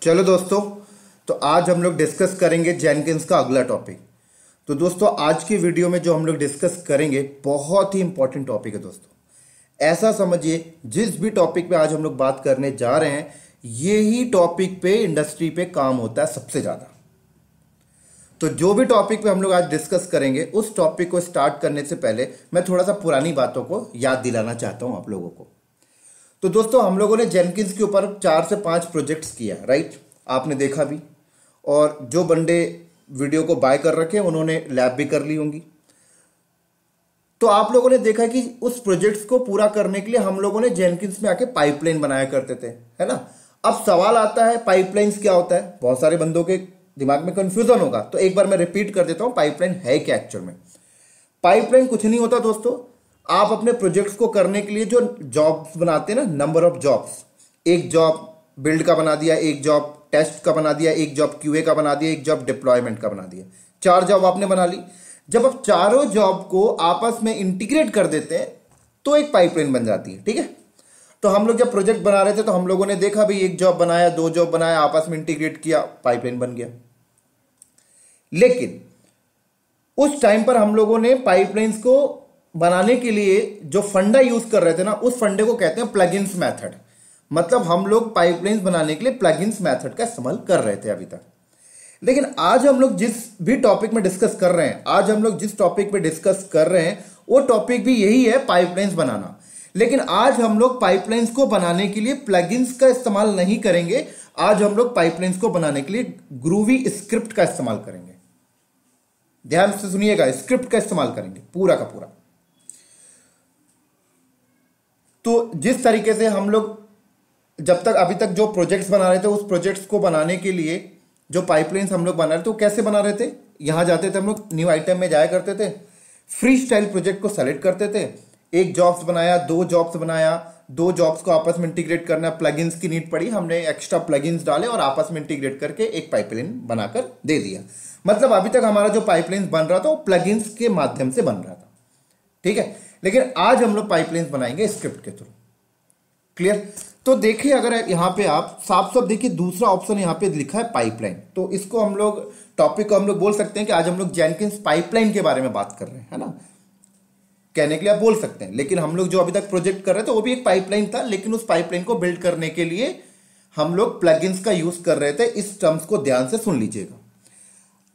चलो दोस्तों, तो आज हम लोग डिस्कस करेंगे जेनकिंस का अगला टॉपिक। तो दोस्तों, आज की वीडियो में जो हम लोग डिस्कस करेंगे बहुत ही इंपॉर्टेंट टॉपिक है दोस्तों। ऐसा समझिए, जिस भी टॉपिक पे आज हम लोग बात करने जा रहे हैं, यही टॉपिक पे इंडस्ट्री पे काम होता है सबसे ज्यादा। तो जो भी टॉपिक पे हम लोग आज डिस्कस करेंगे, उस टॉपिक को स्टार्ट करने से पहले मैं थोड़ा सा पुरानी बातों को याद दिलाना चाहता हूं आप लोगों को। तो दोस्तों, हम लोगों ने जेनकिंस के ऊपर 4 से 5 प्रोजेक्ट्स किया, राइट? आपने देखा भी, और जो बंदे वीडियो को बाय कर रखे हैं उन्होंने लैब भी कर ली होंगी। तो आप लोगों ने देखा कि उस प्रोजेक्ट्स को पूरा करने के लिए हम लोगों ने जेनकिंस में आके पाइपलाइन बनाया करते थे, है ना? अब सवाल आता है, पाइपलाइंस क्या होता है? बहुत सारे बंदों के दिमाग में कंफ्यूजन होगा, तो एक बार मैं रिपीट कर देता हूं, पाइपलाइन है क्या एक्चुअल में। पाइपलाइन कुछ नहीं होता दोस्तों। आप अपने प्रोजेक्ट्स को करने के लिए जो जॉब्स बनाते हैं ना, नंबर ऑफ जॉब्स, एक जॉब बिल्ड का बना दिया, एक जॉब टेस्ट का बना दिया, एक जॉब क्यूए का बना दिया, एक जॉब डिप्लॉयमेंट का बना दिया। 4 जॉब आपने बना ली। जब आप चारों जॉब को आपस में इंटीग्रेट कर देते हैं तो एक पाइपलाइन बन जाती है, ठीक है? तो हम लोग जब प्रोजेक्ट बना रहे थे तो हम लोगों ने देखा भी, एक जॉब बनाया, 2 जॉब बनाया, आपस में इंटीग्रेट किया, पाइपलाइन बन गया। लेकिन उस टाइम पर हम लोगों ने पाइपलाइंस को बनाने के लिए जो फंडा यूज कर रहे थे ना, उस फंडे को कहते हैं प्लगइन्स मेथड। मतलब हम लोग पाइपलाइंस बनाने के लिए प्लगइन्स मेथड का इस्तेमाल कर रहे थे अभी तक। लेकिन आज हम लोग जिस भी टॉपिक में डिस्कस कर रहे हैं, आज हम लोग जिस टॉपिक पे डिस्कस कर रहे हैं, वो टॉपिक भी यही है, पाइपलाइंस बनाना। लेकिन आज हम लोग पाइपलाइंस को बनाने के लिए प्लगइन्स का इस्तेमाल नहीं करेंगे। आज हम लोग पाइपलाइंस को बनाने के लिए ग्रूवी स्क्रिप्ट का इस्तेमाल करेंगे। ध्यान से सुनिएगा, स्क्रिप्ट का इस्तेमाल करेंगे पूरा का पूरा। तो जिस तरीके से हम लोग जब तक अभी तक जो प्रोजेक्ट्स बना रहे थे, उस प्रोजेक्ट्स को बनाने के लिए जो पाइपलाइंस हम लोग बना रहे थे, तो कैसे बना रहे थे? यहां जाते थे हम लोग, न्यू आइटम में जाया करते थे, फ्री स्टाइल प्रोजेक्ट को सेलेक्ट करते थे, एक जॉब्स बनाया, 2 जॉब्स बनाया, 2 जॉब्स को आपस में इंटीग्रेट करना, प्लगइन्स की नीड पड़ी, हमने एक्स्ट्रा प्लगइन्स डाले और आपस में इंटीग्रेट करके एक पाइपलाइन बनाकर दे दिया। मतलब अभी तक हमारा जो पाइपलाइन बन रहा था वो प्लगइन्स के माध्यम से बन रहा था, ठीक है? लेकिन आज हम लोग पाइपलाइंस बनाएंगे स्क्रिप्ट के थ्रू। क्लियर? तो देखिए, अगर यहां पे आप साफ साफ देखिए, दूसरा ऑप्शन यहां पे लिखा है पाइपलाइन। तो इसको हम लोग, टॉपिक को हम लोग बोल सकते हैं कि आज हम लोग जेनकिंस पाइपलाइन के बारे में बात कर रहे हैं, है ना? कहने के लिए आप बोल सकते हैं। लेकिन हम लोग जो अभी तक प्रोजेक्ट कर रहे थे वो भी एक पाइपलाइन था, लेकिन उस पाइपलाइन को बिल्ड करने के लिए हम लोग प्लगइन्स का यूज कर रहे थे। इस टर्म्स को ध्यान से सुन लीजिएगा।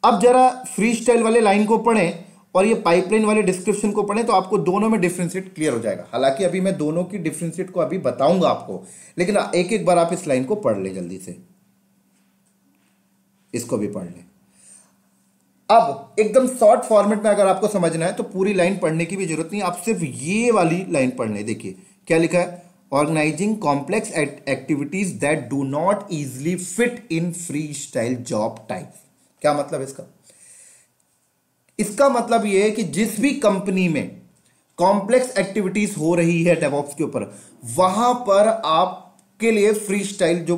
अब जरा फ्री स्टाइल वाले लाइन को पढ़ें और ये पाइपलाइन वाले डिस्क्रिप्शन को पढ़ें, तो आपको दोनों में डिफरेंशिएट क्लियर हो जाएगा। हालांकि अभी मैं दोनों की डिफरेंशिएट को अभी बताऊंगा आपको, लेकिन एक एक बार आप इस लाइन को पढ़ ले जल्दी से, इसको भी पढ़ ले। अब एकदम शॉर्ट फॉर्मेट में अगर आपको समझना है तो पूरी लाइन पढ़ने की भी जरूरत नहीं, आप सिर्फ ये वाली लाइन पढ़ ले। देखिए क्या लिखा है, organising complex activities that do not easily fit in freestyle job type. क्या मतलब इसका? इसका मतलब यह है कि जिस भी कंपनी में कॉम्प्लेक्स एक्टिविटीज हो रही है डेवऑप्स के ऊपर, वहां पर आपके लिए फ्री स्टाइल जो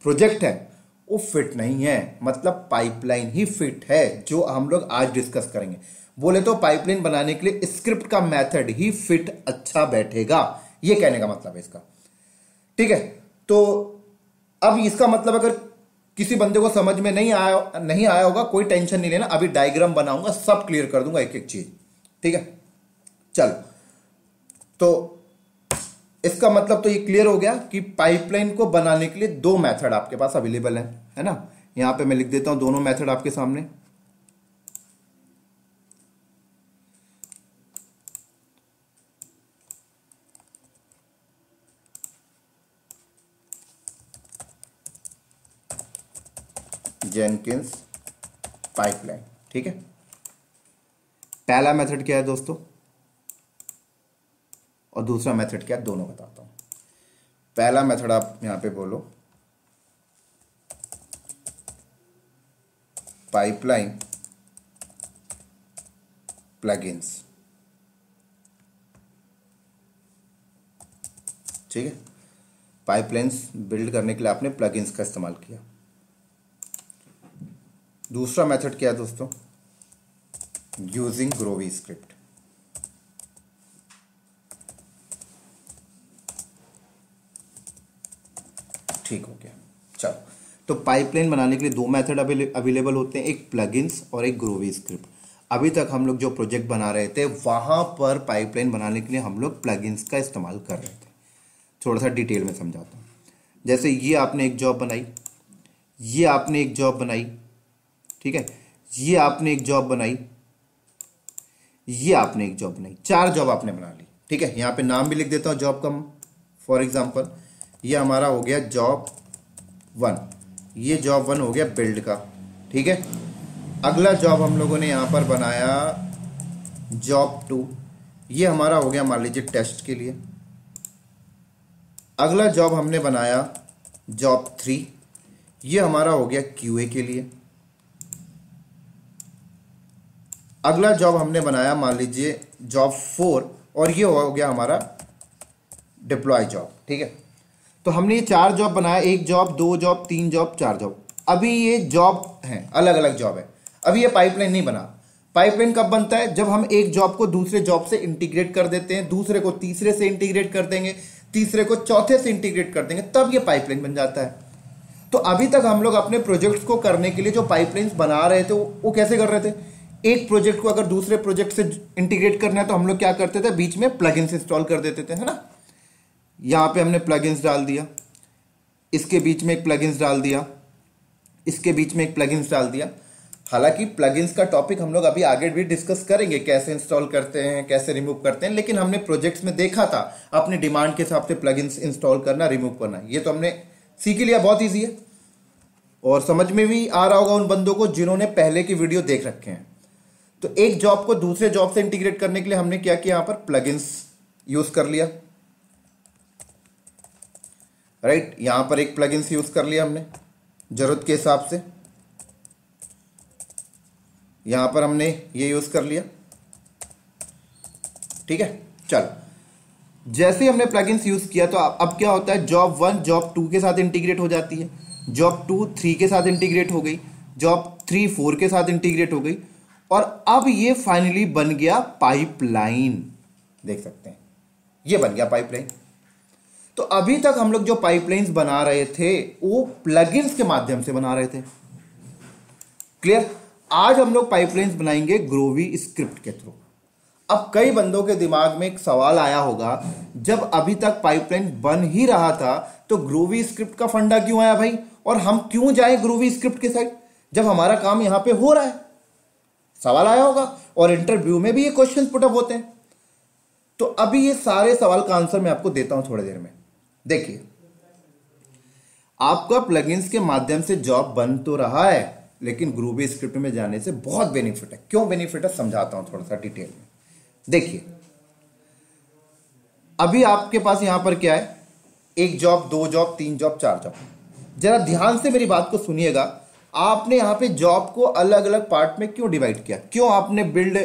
प्रोजेक्ट है वो फिट नहीं है। मतलब पाइपलाइन ही फिट है, जो हम लोग आज डिस्कस करेंगे। बोले तो पाइपलाइन बनाने के लिए स्क्रिप्ट का मेथड ही फिट अच्छा बैठेगा, ये कहने का मतलब है इसका, ठीक है? तो अब इसका मतलब अगर किसी बंदे को समझ में नहीं आया होगा, कोई टेंशन नहीं लेना, अभी डायग्राम बनाऊंगा, सब क्लियर कर दूंगा एक एक चीज, ठीक है? चलो, तो इसका मतलब तो ये क्लियर हो गया कि पाइपलाइन को बनाने के लिए 2 मेथड आपके पास अवेलेबल है ना? यहां पे मैं लिख देता हूं दोनों मेथड आपके सामने। जेनकिंस पाइपलाइन, ठीक है? पहला मेथड क्या है दोस्तों और दूसरा मेथड क्या है, दोनों बताता हूं। पहला मेथड आप यहां पे बोलो, पाइपलाइन प्लगइन्स, ठीक है? पाइपलाइंस बिल्ड करने के लिए आपने प्लगइन्स का इस्तेमाल किया। दूसरा मेथड क्या है दोस्तों, यूजिंग ग्रोवी स्क्रिप्ट। ठीक हो गया, चलो तो पाइपलाइन बनाने के लिए दो मेथड अवेलेबल होते हैं, एक प्लगइन्स और एक ग्रोवी स्क्रिप्ट। अभी तक हम लोग जो प्रोजेक्ट बना रहे थे वहां पर पाइपलाइन बनाने के लिए हम लोग प्लगइन्स का इस्तेमाल कर रहे थे। थोड़ा सा डिटेल में समझाता हूँ। जैसे ये आपने एक जॉब बनाई, ये आपने एक जॉब बनाई, ठीक है, ये आपने एक जॉब बनाई, ये आपने एक जॉब बनाई, 4 जॉब आपने बना ली, ठीक है। यहाँ पे नाम भी लिख देता हूँ जॉब का। फॉर एग्जांपल ये हमारा हो गया जॉब 1, ये जॉब 1 हो गया बिल्ड का, ठीक है। अगला जॉब हम लोगों ने यहाँ पर बनाया जॉब 2, ये हमारा हो गया मान लीजिए टेस्ट के लिए। अगला जॉब हमने बनाया जॉब 3, ये हमारा हो गया क्यूए के लिए। अगला जॉब हमने बनाया मान लीजिए जॉब 4 और ये हो गया हमारा डिप्लॉय जॉब, ठीक है। तो हमने ये 4 जॉब बनाया, 1 जॉब, 2 जॉब, 3 जॉब, 4 जॉब। अभी ये जॉब हैं, अलग अलग जॉब है। अभी ये पाइपलाइन नहीं बना। पाइपलाइन कब बनता है? जब हम एक जॉब को दूसरे जॉब से इंटीग्रेट कर देते हैं, दूसरे को तीसरे से इंटीग्रेट कर देंगे, तीसरे को चौथे से इंटीग्रेट कर देंगे, तब ये पाइपलाइन बन जाता है। तो अभी तक हम लोग अपने प्रोजेक्ट्स को करने के लिए जो पाइपलाइंस बना रहे थे वो कैसे कर रहे थे? एक प्रोजेक्ट को अगर दूसरे प्रोजेक्ट से इंटीग्रेट करना है तो हम लोग क्या करते थे? बीच में प्लगइन्स इंस्टॉल कर देते थे, है ना। यहां पे हमने प्लगइन्स डाल दिया, इसके बीच में एक प्लगइन्स डाल दिया, इसके बीच में एक प्लगइन्स डाल दिया। हालांकि प्लगइन्स का टॉपिक हम लोग अभी आगे भी डिस्कस करेंगे, कैसे इंस्टॉल करते हैं, कैसे रिमूव करते हैं, लेकिन हमने प्रोजेक्ट्स में देखा था अपने डिमांड के हिसाब से प्लगइन्स इंस्टॉल करना, रिमूव करना। ये तो हमने सीख लिया, बहुत ईजी है और समझ में भी आ रहा होगा उन बंदों को जिन्होंने पहले की वीडियो देख रखे हैं। तो एक जॉब को दूसरे जॉब से इंटीग्रेट करने के लिए हमने क्या किया? यहां पर प्लगइन्स यूज कर लिया, राइट। यहां पर एक प्लगइन्स यूज कर लिया हमने जरूरत के हिसाब से। यहां पर हमने ये यूज कर लिया, ठीक है। चलो, जैसे हमने प्लगइन्स यूज किया तो अब क्या होता है? जॉब 1 जॉब 2 के साथ इंटीग्रेट हो जाती है, जॉब 2 3 के साथ इंटीग्रेट हो गई, जॉब 3 4 के साथ इंटीग्रेट हो गई, और अब ये फाइनली बन गया पाइपलाइन। देख सकते हैं ये बन गया पाइपलाइन। तो अभी तक हम लोग जो पाइपलाइंस बना रहे थे वो प्लगइन्स के माध्यम से बना रहे थे। क्लियर? आज हम लोग पाइपलाइंस बनाएंगे ग्रोवी स्क्रिप्ट के थ्रू। अब कई बंदों के दिमाग में एक सवाल आया होगा, जब अभी तक पाइपलाइन बन ही रहा था तो ग्रोवी स्क्रिप्ट का फंडा क्यों आया भाई, और हम क्यों जाए ग्रोवी स्क्रिप्ट के साइड जब हमारा काम यहां पे हो रहा है? सवाल आया होगा और इंटरव्यू में भी ये क्वेश्चन पुटअप होते हैं। तो अभी ये सारे सवाल का आंसर मैं आपको देता हूं थोड़ी देर में। देखिए, आपका प्लगइन्स के माध्यम से जॉब बन तो रहा है, लेकिन ग्रोवी स्क्रिप्ट में जाने से बहुत बेनिफिट है। क्यों बेनिफिट है समझाता हूं थोड़ा सा डिटेल में। देखिए, अभी आपके पास यहां पर क्या है? 1 जॉब, 2 जॉब, 3 जॉब, 4 जॉब। जरा ध्यान से मेरी बात को सुनिएगा। आपने यहां पे जॉब को अलग अलग पार्ट में क्यों डिवाइड किया? क्यों आपने बिल्ड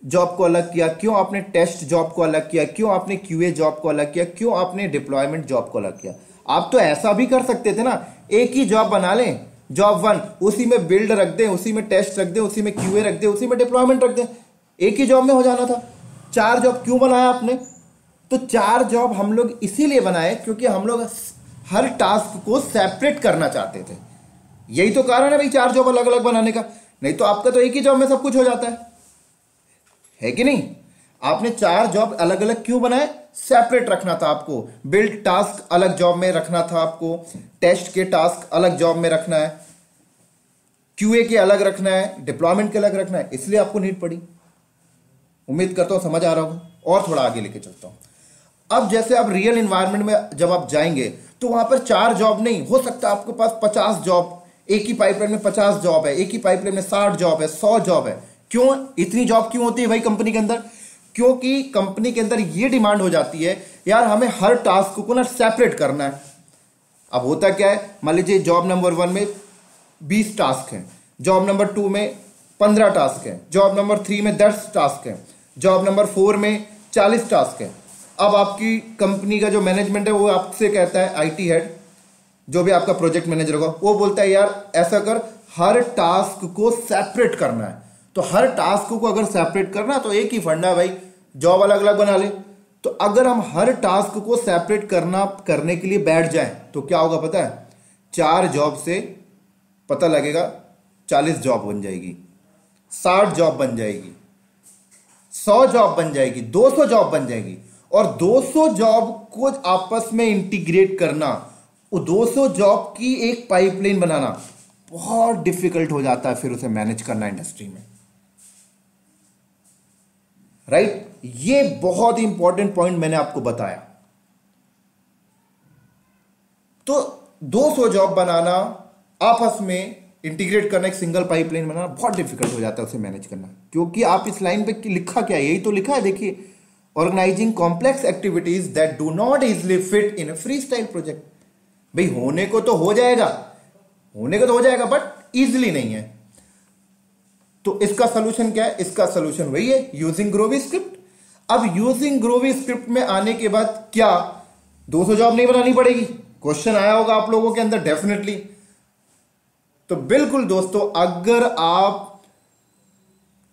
जॉब को अलग किया? क्यों आपने टेस्ट जॉब को अलग किया? क्यों आपने क्यूए जॉब को अलग किया? क्यों आपने डिप्लॉयमेंट जॉब को अलग किया? आप तो ऐसा भी कर सकते थे ना, एक ही जॉब बना लें, जॉब 1, उसी में बिल्ड रख दें, उसी में टेस्ट रख दें, उसी में क्यूए रख दें, उसी में डिप्लॉयमेंट रख दें, एक ही जॉब में हो जाना था। 4 जॉब क्यों बनाया आपने? तो 4 जॉब हम लोग इसीलिए बनाए क्योंकि हम लोग हर टास्क को सेपरेट करना चाहते थे। यही तो कारण है भाई 4 जॉब अलग अलग बनाने का। नहीं तो आपका तो एक ही जॉब में सब कुछ हो जाता है कि नहीं? आपने 4 जॉब अलग अलग क्यों बनाए? सेपरेट रखना था आपको। बिल्ड टास्क अलग जॉब में रखना था आपको, टेस्ट के टास्क अलग जॉब में रखना है, क्यूए के अलग रखना है, डिप्लॉयमेंट के अलग रखना है, इसलिए आपको नीड पड़ी। उम्मीद करता हूं समझ आ रहा होगा। और थोड़ा आगे लेके चलता हूं। अब जैसे आप रियल एनवायरनमेंट में जब आप जाएंगे तो वहां पर 4 जॉब नहीं हो सकता, आपके पास 50 जॉब, एक ही पाइपलाइन में 50 जॉब है, एक ही पाइपलाइन में 60 जॉब है, 100 जॉब है। क्यों इतनी जॉब क्यों होती है भाई कंपनी के अंदर? क्योंकि कंपनी के अंदर ये डिमांड हो जाती है, यार हमें हर टास्क को ना सेपरेट करना है। अब होता क्या है, मान लीजिए जॉब नंबर 1 में 20 टास्क हैं, जॉब नंबर 2 में 15 टास्क हैं, जॉब नंबर 3 में 10 टास्क हैं, जॉब नंबर 4 में 40 टास्क हैं। अब आपकी कंपनी का जो मैनेजमेंट है वो आपसे कहता है, आईटी हेड जो भी आपका प्रोजेक्ट मैनेजर होगा वो बोलता है यार ऐसा कर, हर टास्क को सेपरेट करना है। तो हर टास्क को अगर सेपरेट करना तो एक ही फंडा भाई, जॉब अलग अलग बना ले। तो अगर हम हर टास्क को सेपरेट करने के लिए बैठ जाएं तो क्या होगा पता है? 4 जॉब से पता लगेगा 40 जॉब बन जाएगी, 60 जॉब बन जाएगी, 100 जॉब बन जाएगी, 200 जॉब बन जाएगी। और 200 जॉब को आपस में इंटीग्रेट करना, वो 200 जॉब की एक पाइपलाइन बनाना बहुत डिफिकल्ट हो जाता है, फिर उसे मैनेज करना इंडस्ट्री में, राइट। ये बहुत ही इंपॉर्टेंट पॉइंट मैंने आपको बताया। तो 200 जॉब बनाना, आपस में इंटीग्रेट करना, एक सिंगल पाइपलाइन बनाना बहुत डिफिकल्ट हो जाता है उसे मैनेज करना, क्योंकि आप इस लाइन पे लिखा क्या है, यही तो लिखा है, देखिए, organising complex activities that do not easily fit in a freestyle project. भाई होने को तो हो जाएगा, बट इजिली नहीं है। तो इसका सोल्यूशन क्या है? इसका सोल्यूशन वही है, यूजिंग ग्रोवी स्क्रिप्ट। अब यूजिंग ग्रोवी स्क्रिप्ट में आने के बाद क्या 200 जॉब नहीं बनानी पड़ेगी? क्वेश्चन आया होगा आप लोगों के अंदर डेफिनेटली। तो बिल्कुल दोस्तों, अगर आप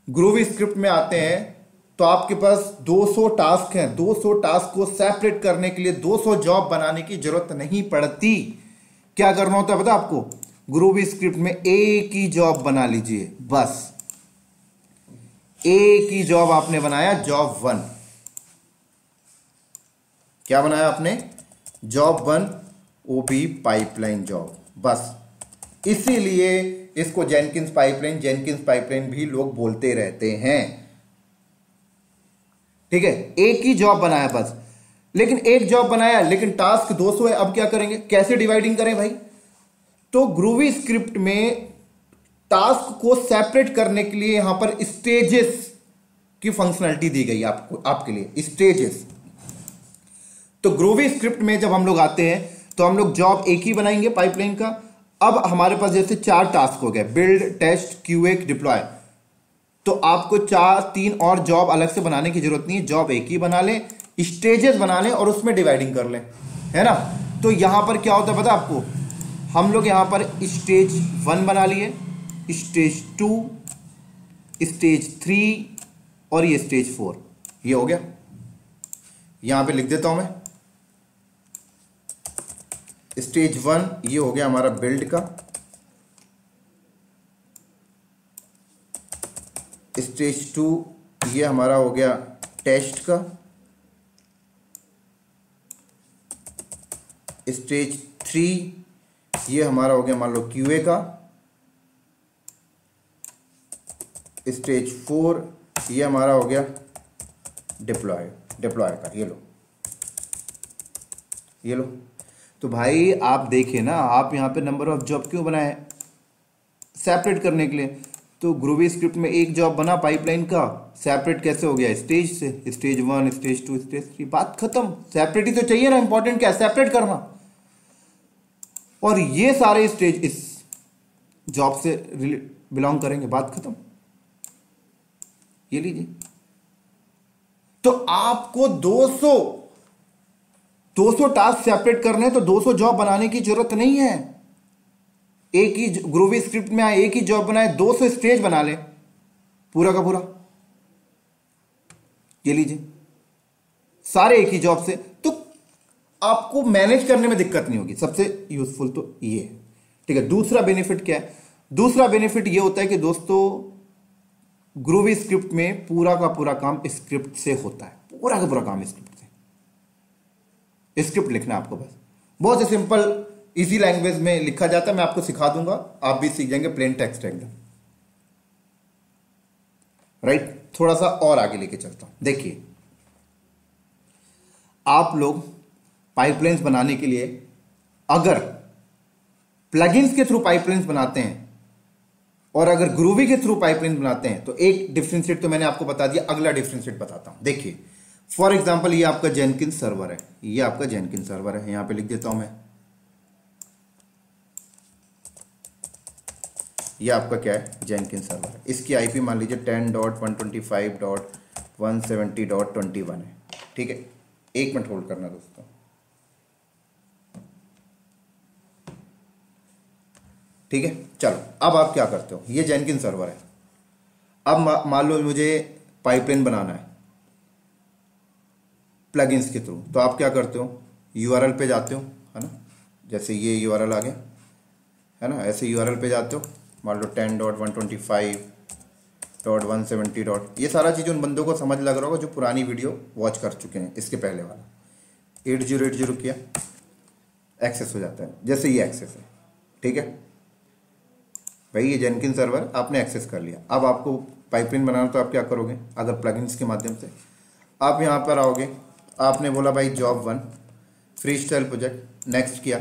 ग्रोवी स्क्रिप्ट में आते हैं तो आपके पास 200 टास्क हैं, 200 टास्क को सेपरेट करने के लिए 200 जॉब बनाने की जरूरत नहीं पड़ती। क्या करना होता है पता आपको? ग्रोवी स्क्रिप्ट में एक ही जॉब बना लीजिए, बस एक ही जॉब आपने बनाया, जॉब 1। क्या बनाया आपने? जॉब 1, वो भी पाइपलाइन जॉब, बस। इसीलिए इसको जेनकिंस पाइपलाइन भी लोग बोलते रहते हैं, ठीक है। एक ही जॉब बनाया बस, लेकिन एक जॉब बनाया, लेकिन टास्क 200 है। अब क्या करेंगे? कैसे डिवाइडिंग करें भाई? तो ग्रूवी स्क्रिप्ट में टास्क को सेपरेट करने के लिए यहां पर स्टेजेस की फंक्शनलिटी दी गई आपको, आपके लिए स्टेजेस। तो ग्रूवी स्क्रिप्ट में जब हम लोग आते हैं तो हम लोग जॉब एक ही बनाएंगे पाइपलाइन का। अब हमारे पास जैसे 4 टास्क हो गए, बिल्ड, टेस्ट, क्यूए, डिप्लॉय। तो आपको 3 और जॉब अलग से बनाने की जरूरत नहीं है, जॉब एक ही बना लें, स्टेजेस बना लें और उसमें डिवाइडिंग कर लें, है ना। तो यहां पर क्या होता है पता आपको? हम लोग यहां पर स्टेज 1 बना लिए, स्टेज 2, स्टेज 3 और ये स्टेज 4। ये हो गया। यहां पे लिख देता हूं मैं, स्टेज 1 ये हो गया हमारा बिल्ड का, स्टेज 2 ये हमारा हो गया टेस्ट का, स्टेज 3 ये हमारा हो गया मान लो क्यूए का, स्टेज 4 ये हमारा हो गया डिप्लॉय का। ये लो। तो भाई आप देखिए ना, आप यहां पे नंबर ऑफ जॉब क्यों बनाए? सेपरेट करने के लिए। तो ग्रूवी स्क्रिप्ट में एक जॉब बना पाइपलाइन का, सेपरेट कैसे हो गया? स्टेज से, स्टेज 1, स्टेज 2, स्टेज 3, बात खत्म। सेपरेट ही तो चाहिए ना, इंपॉर्टेंट क्या है? सेपरेट करना। और ये सारे स्टेज इस जॉब से बिलोंग करेंगे, बात खत्म। ये लीजिए। तो आपको 200 टास्क सेपरेट करने हैं, तो 200 जॉब बनाने की जरूरत नहीं है। एक ही ग्रूवी स्क्रिप्ट में आए, एक ही जॉब बनाए, 200 स्टेज बना ले पूरा का पूरा। ये लीजिए, सारे एक ही जॉब से, तो आपको मैनेज करने में दिक्कत नहीं होगी। सबसे यूजफुल तो ये है, ठीक है। दूसरा बेनिफिट क्या है? दूसरा बेनिफिट ये होता है कि दोस्तों ग्रूवी स्क्रिप्ट में पूरा का पूरा काम स्क्रिप्ट से होता है, पूरा का पूरा काम स्क्रिप्ट से। स्क्रिप्ट लिखना है आपको, बस बहुत ही सिंपल इजी लैंग्वेज में लिखा जाता है। मैं आपको सिखा दूंगा, आप भी सीख जाएंगे प्लेन टेक्स्ट एकदम, राइट। थोड़ा सा और आगे लेके चलता हूं। देखिए, आप लोग पाइपलाइंस बनाने के लिए अगर प्लगइन्स के थ्रू पाइपलाइंस बनाते हैं और अगर ग्रूवी के थ्रू पाइपलाइन बनाते हैं, तो एक डिफरेंशिएट तो मैंने आपको बता दिया, अगला डिफरेंशिएट बताता हूं। देखिए, फॉर एग्जांपल ये आपका जेनकिंस सर्वर है, ये आपका जेनकिंस सर्वर है, यहां पे लिख देता हूं मैं। ये आपका क्या है? जेनकिंस सर्वर है। इसकी आईपी मान लीजिए 10.125.170.21 है, ठीक है। 1 मिनट होल्ड करना दोस्तों। ठीक है, चलो अब आप क्या करते हो? ये जेनकिंस सर्वर है। अब मान लो मुझे पाइपलाइन बनाना है प्लगइन्स के थ्रू, तो आप क्या करते हो? यूआरएल पे जाते हो, है ना। जैसे ये यूआरएल आ गया, है ना। ऐसे यूआरएल पे जाते हो, मान लो 10.125.170. ये सारा चीज़ उन बंदों को समझ लग रहा होगा जो पुरानी वीडियो वॉच कर चुके हैं। इसके पहले वाला 8080 किया, एक्सेस हो जाता है। जैसे ये एक्सेस है, ठीक है भाई, ये जेनकिन सर्वर आपने एक्सेस कर लिया। अब आपको पाइपलाइन बनाना, तो आप क्या करोगे, अगर प्लगइन्स के माध्यम से आप यहाँ पर आओगे, आपने बोला भाई job 1 free style project, next किया,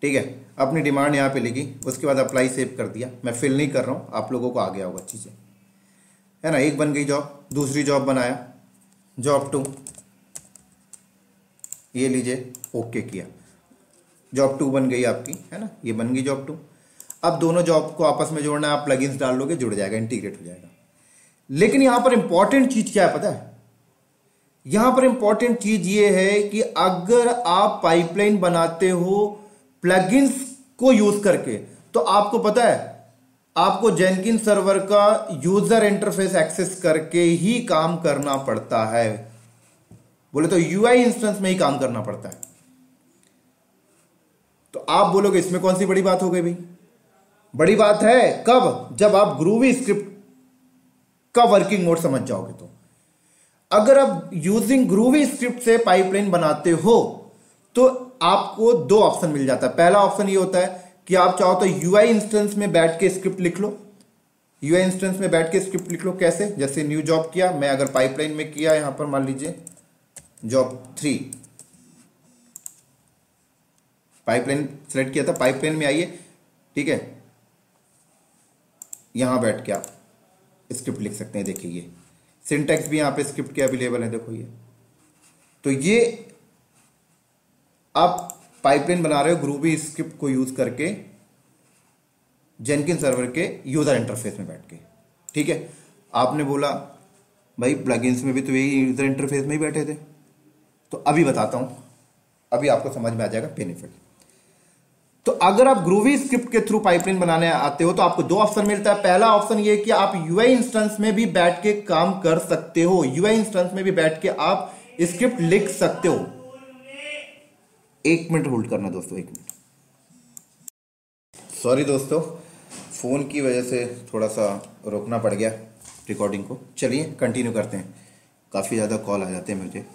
ठीक है, अपनी डिमांड यहाँ पे लिखी, उसके बाद अप्लाई सेव कर दिया। मैं फिल नहीं कर रहा हूँ, आप लोगों को आ गया होगा चीज़ें, है ना। एक बन गई जॉब, दूसरी जॉब बनाया, जॉब 2, ये लीजिए, ओके किया, जॉब 2 बन गई आपकी, है ना, ये बन गई जॉब 2। अब दोनों जॉब को आपस में जोड़ना है, आप प्लगइन्स डाल लोगे, जुड़ जाएगा, इंटीग्रेट हो जाएगा। लेकिन यहां पर इंपॉर्टेंट चीज क्या है पता है, यहां पर इंपॉर्टेंट चीज ये है कि अगर आप पाइपलाइन बनाते हो प्लगइन्स को यूज करके, तो आपको पता है आपको जेनकिन सर्वर का यूजर इंटरफेस एक्सेस करके ही काम करना पड़ता है। बोले तो यूआई इंस्टेंस में ही काम करना पड़ता है। तो आप बोलोगे इसमें कौन सी बड़ी बात हो गई भाई? बड़ी बात है कब, जब आप ग्रूवी स्क्रिप्ट का वर्किंग मोड समझ जाओगे। तो अगर आप यूजिंग ग्रूवी स्क्रिप्ट से पाइपलाइन बनाते हो तो आपको दो ऑप्शन मिल जाता है। पहला ऑप्शन ये होता है कि आप चाहो तो यूआई इंस्टेंस में बैठ के स्क्रिप्ट लिख लो, यूआई इंस्टेंस में बैठ के स्क्रिप्ट लिख लो। कैसे? जैसे न्यू जॉब किया, मैं अगर पाइपलाइन में किया, यहां पर मान लीजिए जॉब 3, पाइपलाइन सेलेक्ट किया था, पाइपलाइन में आइए, ठीक है, यहां बैठ के आप स्क्रिप्ट लिख सकते हैं। देखिए ये सिंटैक्स भी यहां पे स्क्रिप्ट के अवेलेबल है, देखो ये। तो ये आप पाइपलाइन बना रहे हो ग्रूवी स्क्रिप्ट को यूज करके जेनकिन सर्वर के यूजर इंटरफेस में बैठ के, ठीक है। आपने बोला भाई प्लगइन्स में भी तो यही यूजर इंटरफेस में ही बैठे थे। तो अभी बताता हूं, अभी आपको समझ में आ जाएगा बेनिफिट। तो अगर आप ग्रूवी स्क्रिप्ट के थ्रू पाइपलाइन बनाने आते हो तो आपको दो ऑप्शन मिलता है। पहला ऑप्शन ये कि आप यूआई इंस्टेंस में भी बैठ के काम कर सकते हो, यूआई इंस्टेंस में भी बैठ के आप स्क्रिप्ट लिख सकते हो। एक मिनट होल्ड करना दोस्तों, एक मिनट, सॉरी दोस्तों, फोन की वजह से थोड़ा सा रोकना पड़ गया रिकॉर्डिंग को। चलिए कंटिन्यू करते हैं, काफ़ी ज़्यादा कॉल आ जाते हैं मुझे।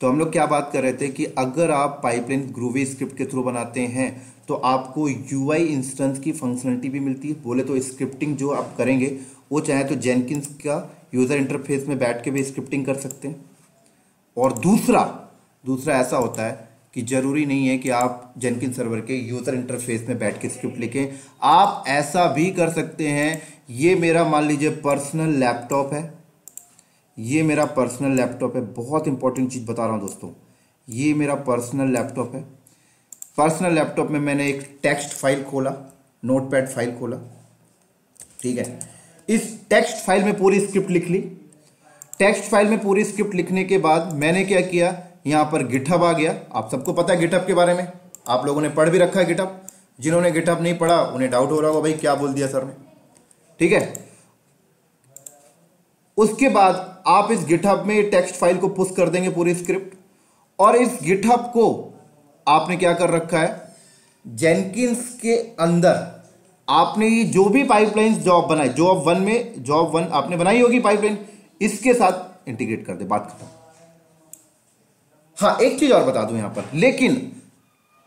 तो हम लोग क्या बात कर रहे थे कि अगर आप पाइपलाइन ग्रूवी स्क्रिप्ट के थ्रू बनाते हैं तो आपको यूआई इंस्टेंस की फंक्शनलिटी भी मिलती है। बोले तो स्क्रिप्टिंग जो आप करेंगे वो चाहे तो जेनकिंस का यूज़र इंटरफेस में बैठ के भी स्क्रिप्टिंग कर सकते हैं। और दूसरा ऐसा होता है कि जरूरी नहीं है कि आप जेनकिन सर्वर के यूज़र इंटरफेस में बैठ के स्क्रिप्ट लिखें, आप ऐसा भी कर सकते हैं। ये मेरा मान लीजिए पर्सनल लैपटॉप है, ये मेरा पर्सनल लैपटॉप है। बहुत इंपॉर्टेंट चीज़ बता रहा हूं दोस्तों, ये मेरा पर्सनल लैपटॉप है। पर्सनल लैपटॉप में मैंने एक टेक्स्ट फाइल खोला, नोटपैड फाइल खोला, ठीक है। इस टेक्स्ट फाइल में पूरी स्क्रिप्ट लिख ली। टेक्स्ट फाइल में पूरी स्क्रिप्ट लिखने के बाद मैंने क्या किया, यहां पर गिटहब आ गया। आप सबको पता है गिटहब के बारे में, आप लोगों ने पढ़ भी रखा है गिटहब। जिन्होंने गिटहब नहीं पढ़ा उन्हें डाउट हो रहा होगा भाई क्या बोल दिया सर ने, ठीक है। उसके बाद आप इस गिटहब में टेक्स्ट फाइल को पुश कर देंगे पूरी स्क्रिप्ट, और इस गिटहब को आपने क्या कर रखा है, जेनकिंस के अंदर आपने ये जो भी पाइपलाइन जॉब बनाई, जॉब 1 आपने बनाई होगी पाइपलाइन, इसके साथ इंटीग्रेट कर दे, बात खत्म। हाँ, एक चीज और बता दूं यहां पर, लेकिन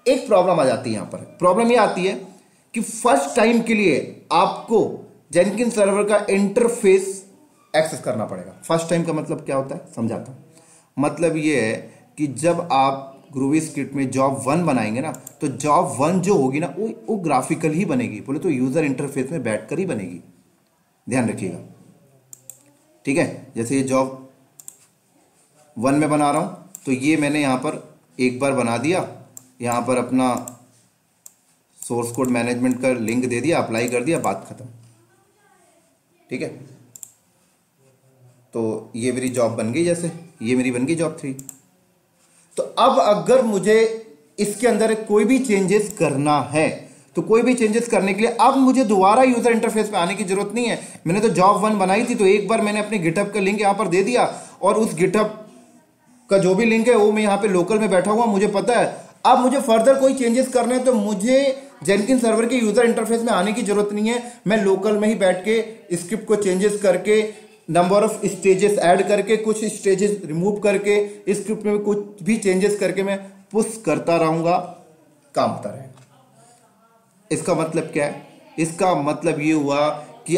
एक प्रॉब्लम आ जाती है यहां पर। प्रॉब्लम ये आती है कि फर्स्ट टाइम के लिए आपको जेनकिन सर्वर का इंटरफेस एक्सेस करना पड़ेगा। फर्स्ट टाइम का मतलब क्या होता है समझाता हूं। मतलब ये है कि जब आप ग्रूवी स्क्रिप्ट में जॉब 1 बनाएंगे ना, तो जॉब 1 जो होगी ना वो ग्राफिकल ही बनेगी, बोले तो यूजर इंटरफेस में बैठकर ही बनेगी, ध्यान रखिएगा, ठीक है। जैसे ये जॉब 1 में बना रहा हूं, तो ये मैंने यहां पर एक बार बना दिया, यहां पर अपना सोर्स कोड मैनेजमेंट का लिंक दे दिया, अप्लाई कर दिया, बात खत्म, ठीक है। तो ये मेरी जॉब बन गई, जैसे ये मेरी बन गई जॉब 3। तो अब अगर मुझे इसके अंदर कोई भी चेंजेस करना है, तो कोई भी चेंजेस करने के लिए अब मुझे दोबारा यूजर इंटरफेस पे आने की जरूरत नहीं है। मैंने तो जॉब 1 बनाई थी, तो एक बार मैंने अपने गिटहब का लिंक यहां पर दे दिया, और उस गिटहब का जो भी लिंक है वो मैं यहां पे लोकल में बैठा हुआ, मुझे पता है अब मुझे फर्दर कोई चेंजेस करना है तो मुझे जेनकिन सर्वर के यूजर इंटरफेस में आने की जरूरत नहीं है। मैं लोकल में ही बैठ के स्क्रिप्ट को चेंजेस करके, नंबर ऑफ स्टेजेस ऐड करके, कुछ स्टेजेस रिमूव करके, स्क्रिप्ट में कुछ भी चेंजेस करके मैं पुश करता रहूंगा, काम होता रहेगा। इसका मतलब क्या है? इसका मतलब ये हुआ कि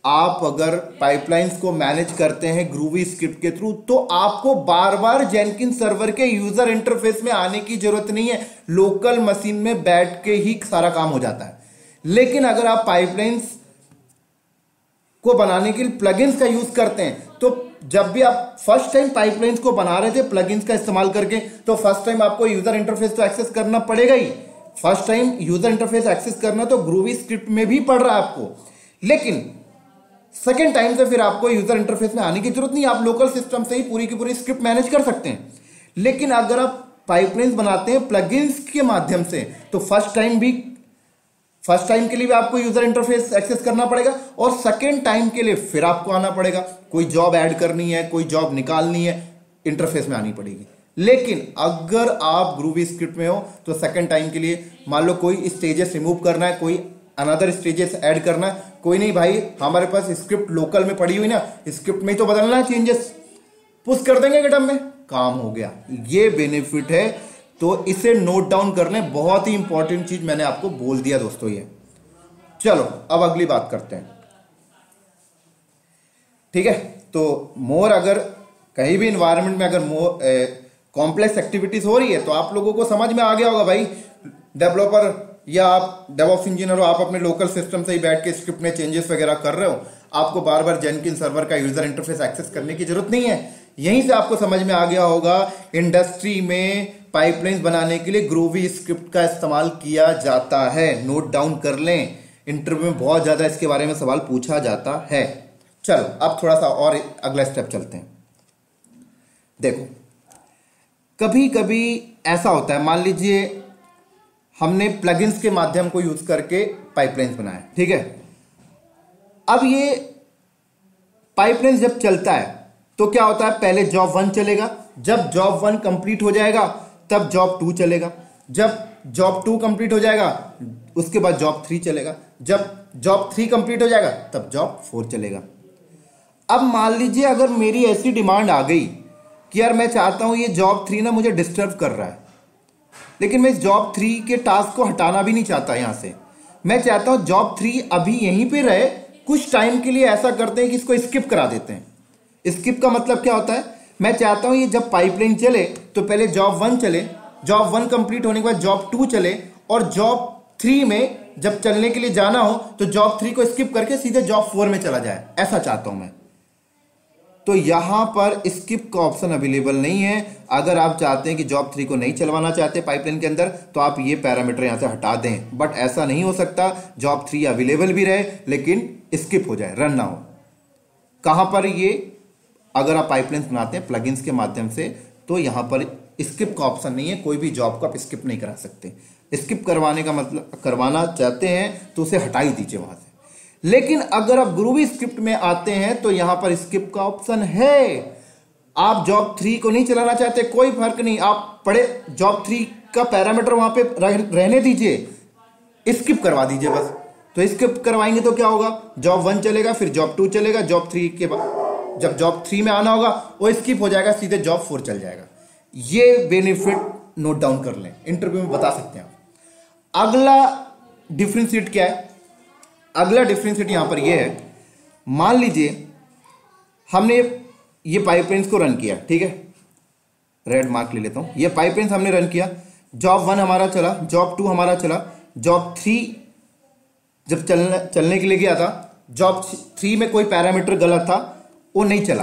आप अगर पाइपलाइंस को मैनेज करते हैं ग्रूवी स्क्रिप्ट के थ्रू, तो आपको बार बार जेनकिन सर्वर के यूजर इंटरफेस में आने की जरूरत नहीं है, लोकल मशीन में बैठ के ही सारा काम हो जाता है। लेकिन अगर आप पाइपलाइंस को बनाने के लिए प्लगइन्स का यूज करते हैं, तो जब भी आप फर्स्ट टाइम पाइपलाइंस को बना रहे थे प्लगइन्स का इस्तेमाल करके, तो फर्स्ट टाइम आपको यूजर इंटरफेस तो एक्सेस करना पड़ेगा ही। First time user interface access करना तो ग्रूवी स्क्रिप्ट में भी पड़ रहा है आपको, लेकिन सेकेंड टाइम से फिर आपको यूजर इंटरफेस में आने की जरूरत नहीं, आप लोकल सिस्टम से ही पूरी की पूरी स्क्रिप्ट मैनेज कर सकते हैं। लेकिन अगर आप पाइपलाइंस बनाते हैं प्लगइन्स के माध्यम से, तो फर्स्ट टाइम के लिए भी आपको यूजर इंटरफेस एक्सेस करना पड़ेगा, और सेकेंड टाइम के लिए फिर आपको आना पड़ेगा। कोई जॉब ऐड करनी है, कोई जॉब निकालनी है, इंटरफेस में आनी पड़ेगी। लेकिन अगर आप ग्रूवी स्क्रिप्ट में हो तो सेकेंड टाइम के लिए मान लो कोई स्टेजेस रिमूव करना है, कोई अनदर स्टेजेस ऐड करना है, कोई नहीं भाई, हमारे पास स्क्रिप्ट लोकल में पड़ी हुई ना, स्क्रिप्ट में ही तो बदलना है, चेंजेस पुश कर देंगे गिटहब में, काम हो गया। ये बेनिफिट है, तो इसे नोट डाउन कर लें, बहुत ही इंपॉर्टेंट चीज मैंने आपको बोल दिया दोस्तों ये। चलो अब अगली बात करते हैं, ठीक है। तो मोर अगर कहीं भी इन्वायरमेंट में अगर मोर कॉम्प्लेक्स एक्टिविटीज हो रही है, तो आप लोगों को समझ में आ गया होगा भाई, डेवलपर या आप डेवऑप्स इंजीनियर हो, आप अपने लोकल सिस्टम से ही बैठ के स्क्रिप्ट में चेंजेस वगैरह कर रहे हो, आपको बार बार जेनकिन सर्वर का यूजर इंटरफेस एक्सेस करने की जरूरत नहीं है। यहीं से आपको समझ में आ गया होगा इंडस्ट्री में पाइपलाइंस बनाने के लिए ग्रूवी स्क्रिप्ट का इस्तेमाल किया जाता है। नोट डाउन कर लें, इंटरव्यू में बहुत ज्यादा इसके बारे में सवाल पूछा जाता है। चलो अब थोड़ा सा और अगला स्टेप चलते हैं। देखो कभी कभी ऐसा होता है, मान लीजिए हमने प्लगइन्स के माध्यम को यूज करके पाइपलाइंस बनाया, ठीक है। अब ये पाइपलाइंस जब चलता है तो क्या होता है, पहले जॉब 1 चलेगा, जब जॉब 1 कंप्लीट हो जाएगा तब जॉब 2 चलेगा, जब जॉब 2 कंप्लीट हो जाएगा उसके बाद जॉब 3 चलेगा, जब जॉब 3 कंप्लीट हो जाएगा तब जॉब 4 चलेगा। अब मान लीजिए अगर मेरी ऐसी डिमांड आ गई कि यार मैं चाहता हूं ये जॉब 3 ना मुझे डिस्टर्ब कर रहा है, लेकिन मैं इस जॉब 3 के टास्क को हटाना भी नहीं चाहता, यहां से मैं चाहता हूं जॉब 3 अभी यहीं पे रहे, कुछ टाइम के लिए ऐसा करते हैं कि इसको स्किप करा देते हैं। स्किप का मतलब क्या होता है, मैं चाहता हूं ये जब पाइपलाइन चले तो पहले जॉब 1 चले, जॉब 1 कंप्लीट होने के बाद जॉब 2 चले, और जॉब 3 में जब चलने के लिए जाना हो तो जॉब 3 को स्किप करके सीधे जॉब 4 में चला जाए, ऐसा चाहता हूं मैं। तो यहां पर स्किप का ऑप्शन अवेलेबल नहीं है। अगर आप चाहते हैं कि जॉब 3 को नहीं चलवाना चाहते पाइपलाइन के अंदर, तो आप ये पैरामीटर यहां से हटा दें, बट ऐसा नहीं हो सकता, जॉब 3 अवेलेबल भी रहे लेकिन स्किप हो जाए, रन ना हो। कहां पर ये, अगर आप पाइपलाइन बनाते हैं प्लगइन्स के माध्यम से, तो यहां पर स्किप का ऑप्शन नहीं है, कोई भी जॉब को आप स्किप नहीं करा सकते। स्किप करवाने का मतलब, करवाना चाहते हैं तो उसे हटा ही दीजिए वहां से। लेकिन अगर आप ग्रूवी स्क्रिप्ट में आते हैं तो यहां पर स्किप का ऑप्शन है। आप जॉब 3 को नहीं चलाना चाहते, कोई फर्क नहीं, आप पढ़े जॉब 3 का पैरामीटर वहां पे रहने दीजिए, स्किप करवा दीजिए बस। तो स्किप करवाएंगे तो क्या होगा, जॉब 1 चलेगा, फिर जॉब 2 चलेगा, जॉब 3 के बाद जब जॉब 3 में आना होगा वो स्किप हो जाएगा, सीधे जॉब 4 चल जाएगा। ये बेनिफिट नोट डाउन कर लें, इंटरव्यू में बता सकते हैं आप। अगला डिफरेंशिएट क्या है, अगला डिफरेंशिएट यहां पर यह है, मान लीजिए हमने ये पाइपलाइंस को रन किया, ठीक है, रेड मार्क ले लेता हूं, ये पाइपलाइंस हमने रन किया, जॉब 1 हमारा चला, जॉब 2 हमारा चला, जॉब 3 जब चलने के लिए गया था, जॉब 3 में कोई पैरामीटर गलत था, वो नहीं चला,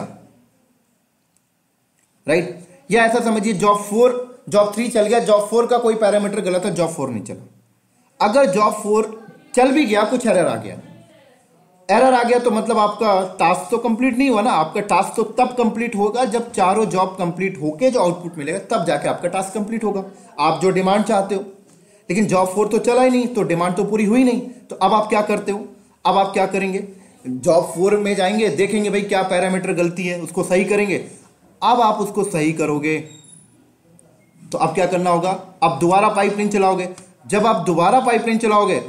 राइट। या ऐसा समझिए जॉब 3 चल गया, जॉब 4 का कोई पैरामीटर गलत है, जॉब 4 नहीं चला। अगर जॉब 4 चल भी गया, कुछ एरर आ गया, तो मतलब आपका टास्क तो कंप्लीट नहीं हुआ ना। आपका टास्क तो तब कंप्लीट होगा जब चारों जॉब कंप्लीट होके जो आउटपुट मिलेगा तब जाके आपका टास्क कंप्लीट होगा, आप जो डिमांड चाहते हो। लेकिन जॉब 4 तो चला ही नहीं, तो डिमांड तो पूरी हुई नहीं। तो अब आप क्या करते हो, अब आप क्या करेंगे, जॉब 4 में जाएंगे, देखेंगे भाई क्या पैरामीटर गलती है, उसको सही करेंगे। अब आप उसको सही करोगे, तो अब क्या करना होगा, अब दोबारा पाइपलाइन चलाओगे। जब आप दोबारा पाइपलाइन चलाओगे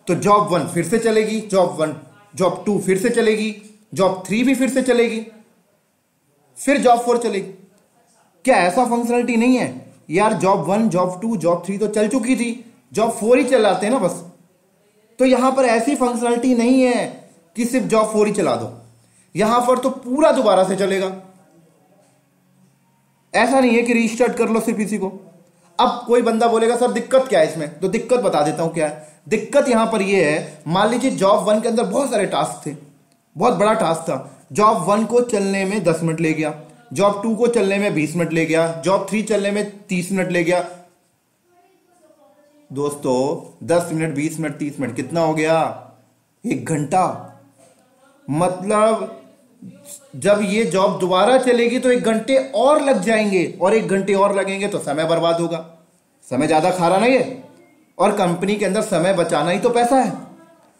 तो जॉब 1 फिर से चलेगी, जॉब 2 फिर से चलेगी, जॉब 3 भी फिर से चलेगी, फिर जॉब 4 चलेगी। क्या ऐसा फंक्शनलिटी नहीं है यार, जॉब 1 जॉब 2 जॉब 3 तो चल चुकी थी, जॉब 4 ही चलाते हैं ना बस। तो यहां पर ऐसी फंक्शनलिटी नहीं है कि सिर्फ जॉब 4 ही चला दो, यहां पर तो पूरा दोबारा से चलेगा। ऐसा नहीं है कि रीस्टार्ट कर लो सिर्फ इसी को। अब कोई बंदा बोलेगा सर दिक्कत क्या है इसमें, तो दिक्कत बता देता हूं क्या है। दिक्कत यहां पर यह है, मान लीजिए जॉब 1 के अंदर बहुत सारे टास्क थे, बहुत बड़ा टास्क था। जॉब 1 को चलने में 10 मिनट ले गया, जॉब 2 को चलने में 20 मिनट ले गया, जॉब 3 चलने में 30 मिनट ले गया। दोस्तों 10 मिनट 20 मिनट 30 मिनट कितना हो गया, 1 घंटा। मतलब जब ये जॉब दोबारा चलेगी तो 1 घंटे और लग जाएंगे, और 1 घंटे और लगेंगे तो समय बर्बाद होगा। समय ज्यादा खा रहा ना ये, और कंपनी के अंदर समय बचाना ही तो पैसा है।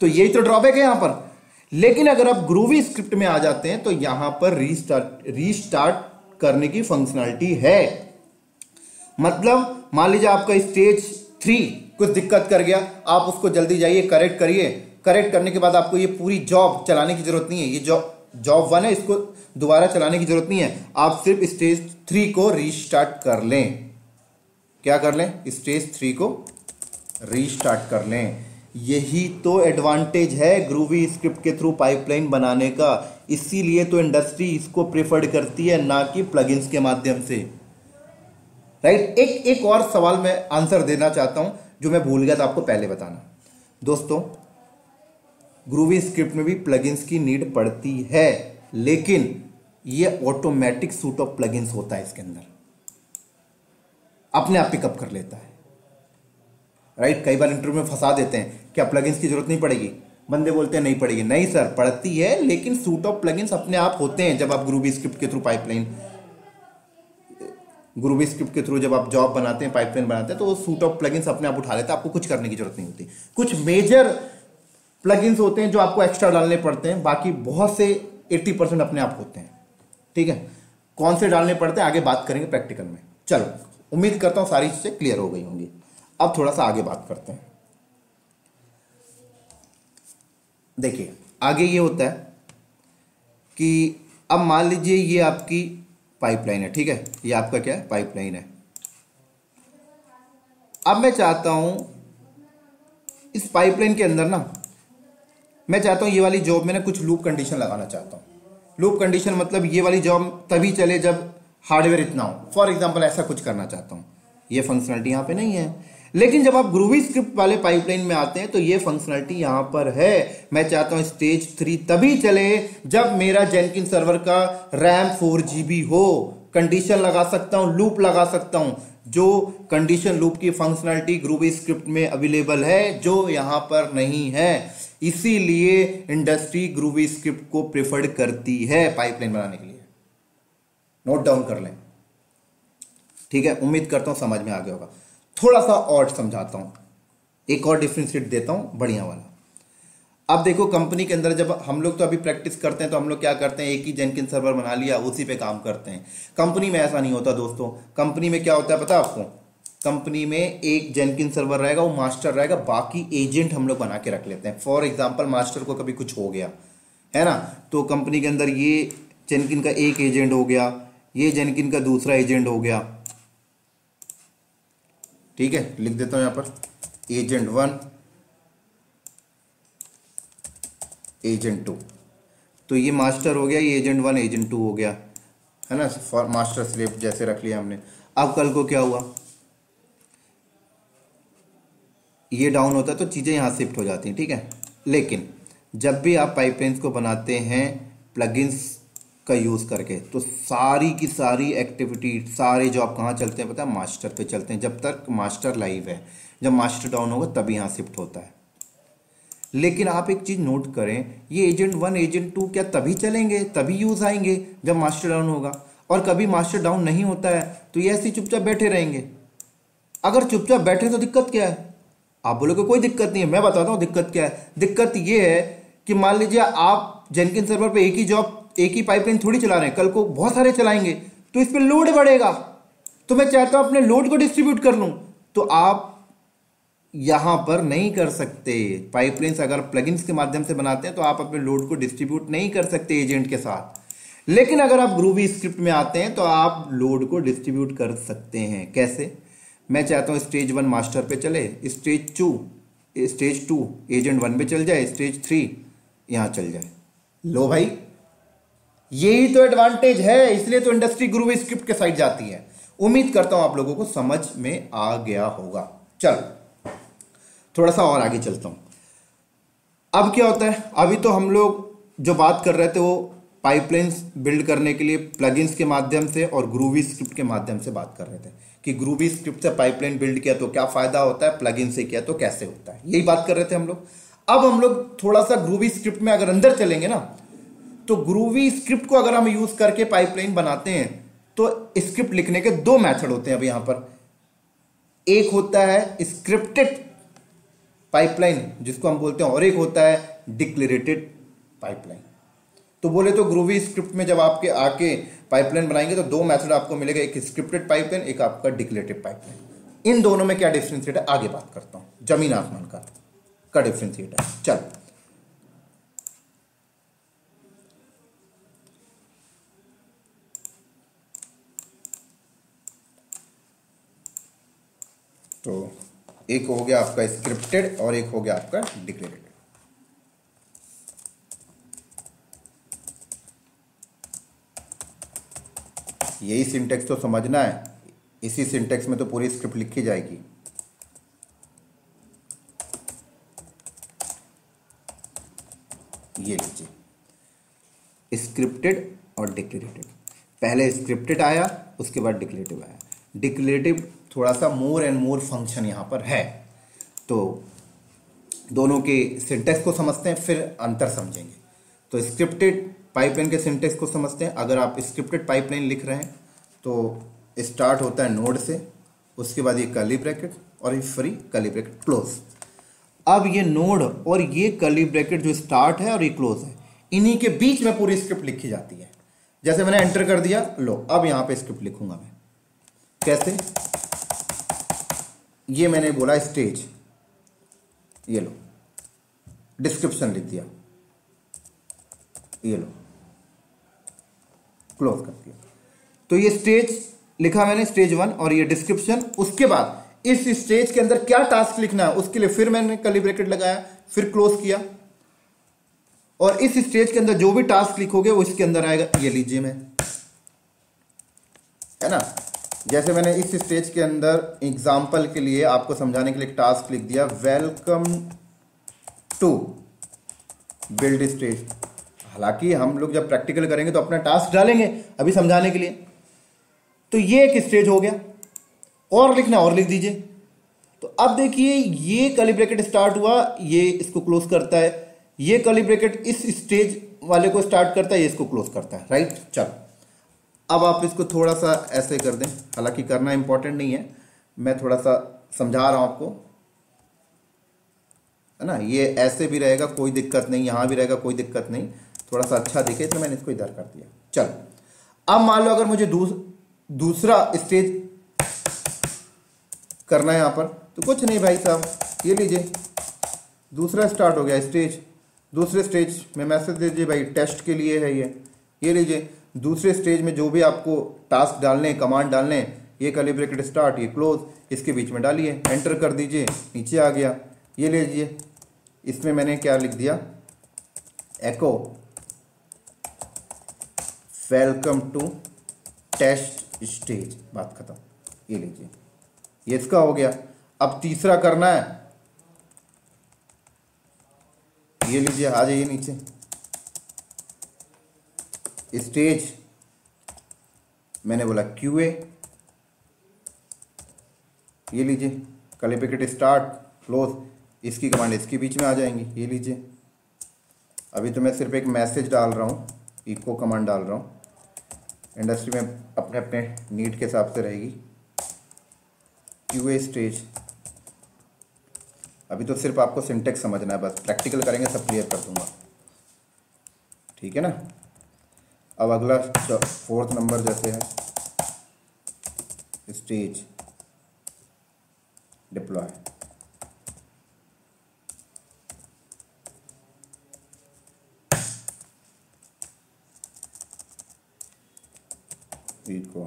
तो यही तो ड्रॉबैक है यहां पर। लेकिन अगर आप ग्रूवी स्क्रिप्ट में आ जाते हैं तो यहां पर रीस्टार्ट करने की फंक्शनलिटी है। मतलब मान लीजिए आपका स्टेज 3 कुछ दिक्कत कर गया, आप उसको जल्दी जाइए करेक्ट करिए। करेक्ट करने के बाद आपको ये पूरी जॉब चलाने की जरूरत नहीं है, ये जॉब 1 है, इसको दोबारा चलाने की जरूरत नहीं है। आप सिर्फ स्टेज 3 को रीस्टार्ट कर लें। क्या कर लें, स्टेज 3 को रीस्टार्ट कर लें। यही तो एडवांटेज है ग्रूवी स्क्रिप्ट के थ्रू पाइपलाइन बनाने का। इसीलिए तो इंडस्ट्री इसको प्रेफर्ड करती है, ना कि प्लगइन्स के माध्यम से। राइट। एक और सवाल मैं आंसर देना चाहता हूं जो मैं भूल गया था आपको पहले बताना। दोस्तों ग्रूवी स्क्रिप्ट में भी प्लगइन्स की नीड पड़ती है, लेकिन ये ऑटोमेटिक सूट ऑफ प्लगइन्स होता है, इसके अंदर अपने आप पिकअप कर लेता है। राइट। कई बार इंटरव्यू में फंसा देते हैं, क्या प्लगइन्स की जरूरत नहीं पड़ेगी, बंदे बोलते हैं नहीं पड़ेगी। नहीं सर पड़ती है, लेकिन सूट ऑफ प्लगइन्स अपने आप होते हैं। जब आप ग्रूवी स्क्रिप्ट के थ्रू ग्रूवी स्क्रिप्ट के थ्रू जब आप जॉब बनाते हैं, पाइपलाइन बनाते हैं, तो वो सूट ऑफ प्लगइन्स अपने आप उठा लेता है, आपको कुछ करने की जरूरत नहीं होती। कुछ मेजर प्लगइन्स होते हैं जो आपको एक्स्ट्रा डालने पड़ते हैं, बाकी बहुत से 80% अपने आप होते हैं। ठीक है, कौन से डालने पड़ते हैं आगे बात करेंगे प्रैक्टिकल में। चलो, उम्मीद करता हूं सारी चीजें क्लियर हो गई होंगी। अब थोड़ा सा आगे बात करते हैं। देखिए आगे ये होता है कि अब मान लीजिए ये आपकी पाइपलाइन है। ठीक है, ये आपका क्या है, पाइपलाइन है। अब मैं चाहता हूं इस पाइपलाइन के अंदर ना, मैं चाहता हूं ये वाली जॉब में ना कुछ लूप कंडीशन लगाना चाहता हूं। लूप कंडीशन मतलब ये वाली जॉब तभी चले जब हार्डवेयर इतना हो, फॉर एग्जांपल ऐसा कुछ करना चाहता हूं। ये फंक्शनलिटी यहां पे नहीं है, लेकिन जब आप ग्रूवी स्क्रिप्ट वाले पाइपलाइन में आते हैं तो ये फंक्शनलिटी यहां पर है। मैं चाहता हूं स्टेज 3 तभी चले जब मेरा जेनकिन सर्वर का रैम 4 GB हो। कंडीशन लगा सकता हूं, लूप लगा सकता हूं, जो कंडीशन लूप की फंक्शनलिटी ग्रूवी स्क्रिप्ट में अवेलेबल है, जो यहां पर नहीं है। इसीलिए इंडस्ट्री ग्रूवी स्क्रिप्ट को प्रेफर्ड करती है पाइपलाइन बनाने के लिए। नोट डाउन कर लें। ठीक है, उम्मीद करता हूं समझ में आ गया होगा। थोड़ा सा और समझाता हूं, एक और डिफरेंशिएट देता हूं बढ़िया वाला। अब देखो कंपनी के अंदर जब हम लोग तो अभी प्रैक्टिस करते हैं तो हम लोग क्या करते हैं, एक ही जेनकिन सर्वर बना लिया, उसी पे काम करते हैं। कंपनी में ऐसा नहीं होता दोस्तों। कंपनी में क्या होता है पता है आपको, कंपनी में एक जेनकिन सर्वर रहेगा, वो मास्टर रहेगा, बाकी एजेंट हम लोग बना के रख लेते हैं। फॉर एग्जाम्पल मास्टर को कभी कुछ हो गया है ना, तो कंपनी के अंदर ये जेनकिन का एक एजेंट हो गया, ये जेनकिन का दूसरा एजेंट हो गया। ठीक है, लिख देता हूं यहां पर एजेंट 1 एजेंट 2। तो ये मास्टर हो गया, ये एजेंट 1 एजेंट 2 हो गया, है ना, फॉर मास्टर स्लेव जैसे रख लिया हमने। अब कल को क्या हुआ, ये डाउन होता है तो चीजें यहां शिफ्ट हो जाती हैं। ठीक है, लेकिन जब भी आप पाइपलाइंस को बनाते हैं प्लगइन्स का यूज करके, तो सारी की सारी एक्टिविटी, सारे जॉब कहाँ चलते हैं पता है, मास्टर पे चलते हैं, जब तक मास्टर लाइव है। जब मास्टर डाउन होगा तभी यहाँ शिफ्ट होता है। लेकिन आप एक चीज नोट करें, ये एजेंट 1 एजेंट 2 क्या तभी चलेंगे, तभी यूज आएंगे जब मास्टर डाउन होगा, और कभी मास्टर डाउन नहीं होता है तो ये ऐसे चुपचाप बैठे रहेंगे। अगर चुपचाप बैठे तो दिक्कत क्या है, आप बोलोगे कोई दिक्कत नहीं है। मैं बताता हूँ दिक्कत क्या है। दिक्कत ये है कि मान लीजिए आप जेनकिन सर्वर पे एक ही जॉब, एक ही पाइपलाइन थोड़ी चला रहे हैं, कल को बहुत सारे चलाएंगे तो इस पर लोड बढ़ेगा, तो मैं चाहता हूं अपने लोड को डिस्ट्रीब्यूट कर लूं, तो आप यहां पर नहीं कर सकते। पाइपलाइंस अगर प्लगइन्स के माध्यम से बनाते हैं तो आप अपने लोड को डिस्ट्रीब्यूट नहीं कर सकते एजेंट के साथ। लेकिन अगर आप ग्रूवी स्क्रिप्ट में आते हैं तो आप लोड को डिस्ट्रीब्यूट कर सकते हैं। कैसे? मैं चाहता हूं स्टेज 1 मास्टर पे चले, स्टेज टू एजेंट 1 पे चल जाए, स्टेज 3 यहां चल जाए। लो भाई, यही तो एडवांटेज है, इसलिए तो इंडस्ट्री ग्रूवी स्क्रिप्ट के साइड जाती है। उम्मीद करता हूं आप लोगों को समझ में आ गया होगा। चल थोड़ा सा और आगे चलता हूं। अब क्या होता है, अभी तो हम लोग जो बात कर रहे थे वो पाइपलाइंस बिल्ड करने के लिए प्लगइन्स के माध्यम से और ग्रूवी स्क्रिप्ट के माध्यम से बात कर रहे थे कि ग्रूवी स्क्रिप्ट से पाइपलाइन बिल्ड किया तो क्या फायदा होता है, प्लगइन से किया तो कैसे होता है, यही बात कर रहे थे हम लोग। अब हम लोग थोड़ा सा ग्रूवी स्क्रिप्ट में अगर अंदर चलेंगे ना, तो ग्रूवी स्क्रिप्ट को अगर हम यूज करके पाइपलाइन बनाते हैं तो स्क्रिप्ट लिखने के दो मेथड होते हैं। अब यहां पर एक होता है स्क्रिप्टेड पाइपलाइन जिसको हम बोलते हैं, और एक होता है डिक्लेरेटेड पाइपलाइन। तो बोले तो ग्रूवी स्क्रिप्ट में जब आपके आके पाइपलाइन बनाएंगे तो दो मेथड आपको मिलेगा, एक स्क्रिप्टेड पाइपलाइन, एक आपका डिक्लेरेटिव पाइपलाइन। इन दोनों में क्या डिफरेंशिएट है आगे बात करता हूं। जमीन आसमान का डिफरेंशिएट है। चल तो एक हो गया आपका स्क्रिप्टेड और एक हो गया आपका डिक्लेरेटिव। यही सिंटेक्स तो समझना है, इसी सिंटेक्स में तो पूरी स्क्रिप्ट लिखी जाएगी। ये लीजिए स्क्रिप्टेड और डिक्लेरेटिव। पहले स्क्रिप्टेड आया, उसके बाद डिक्लेरेटिव आया। डिक्लेरेटिव थोड़ा सा मोर एंड मोर फंक्शन यहां पर है, तो दोनों के सिंटेक्स को समझते हैं फिर अंतर समझेंगे। तो स्क्रिप्टेड पाइपलाइन के सिंटेक्स को समझते हैं। अगर आप स्क्रिप्टेड पाइपलाइन लिख रहे हैं तो स्टार्ट होता है नोड से, उसके बाद ये कर्ली ब्रैकेट और ये फ्री कर्ली ब्रैकेट क्लोज। अब ये नोड और ये कर्ली ब्रैकेट जो स्टार्ट है और ये क्लोज है, इन्हीं के बीच में पूरी स्क्रिप्ट लिखी जाती है। जैसे मैंने एंटर कर दिया, लो अब यहां पे स्क्रिप्ट लिखूंगा मैं। कैसे? ये मैंने बोला स्टेज, ये लो डिस्क्रिप्शन लिख दिया, ये लो क्लोज कर दिया। तो ये स्टेज लिखा मैंने, स्टेज 1, और ये डिस्क्रिप्शन। उसके बाद इस स्टेज के अंदर क्या टास्क लिखना है उसके लिए फिर मैंने कर्ली ब्रैकेट लगाया, फिर क्लोज किया, और इस स्टेज के अंदर जो भी टास्क लिखोगे वो इसके अंदर आएगा। ये लीजिए मैं, है ना, जैसे मैंने इस स्टेज के अंदर एग्जाम्पल के लिए आपको समझाने के लिए एक टास्क लिख दिया, वेलकम टू बिल्ड स्टेज। हालांकि हम लोग जब प्रैक्टिकल करेंगे तो अपना टास्क डालेंगे, अभी समझाने के लिए। तो ये एक स्टेज हो गया, और लिखना और लिख दीजिए। तो अब देखिए ये कर्ली ब्रैकेट स्टार्ट हुआ, ये इसको क्लोज करता है, ये कर्ली ब्रैकेट इस स्टेज वाले को स्टार्ट करता है, ये इसको क्लोज करता है, राइट। चलो अब आप इसको थोड़ा सा ऐसे कर दें, हालांकि करना इंपॉर्टेंट नहीं है, मैं थोड़ा सा समझा रहा हूं आपको, है ना। ये ऐसे भी रहेगा कोई दिक्कत नहीं, यहां भी रहेगा कोई दिक्कत नहीं, थोड़ा सा अच्छा दिखे तो मैंने इसको इधर कर दिया। चलो अब मान लो अगर मुझे दूसरा स्टेज करना है यहां पर, तो कुछ नहीं भाई साहब, ये लीजिए दूसरा स्टार्ट हो गया स्टेज। दूसरे स्टेज में मैसेज दीजिए भाई टेस्ट के लिए है ये लीजिए। दूसरे स्टेज में जो भी आपको टास्क डालने, कमांड डालने, ये कर्ली ब्रैकेट स्टार्ट, ये क्लोज, इसके बीच में डालिए, एंटर कर दीजिए, नीचे आ गया। ये ले लीजिए, इसमें मैंने क्या लिख दिया, एको वेलकम टू टेस्ट स्टेज, बात खत्म। ये लीजिए, ये इसका हो गया। अब तीसरा करना है, ये लीजिए, आ जाइए नीचे, स्टेज मैंने बोला QA, ये लीजिए कर्ली ब्रैकेट स्टार्ट क्लोज, इसकी कमांड इसके बीच में आ जाएंगी। ये लीजिए, अभी तो मैं सिर्फ एक मैसेज डाल रहा हूँ, इको कमांड डाल रहा हूँ, इंडस्ट्री में अपने अपने नीड के हिसाब से रहेगी। QA स्टेज, अभी तो सिर्फ आपको सिंटेक्स समझना है, बस प्रैक्टिकल करेंगे सब क्लियर कर दूंगा, ठीक है ना। अब अगला 4th नंबर जैसे है, stage deploy. Echo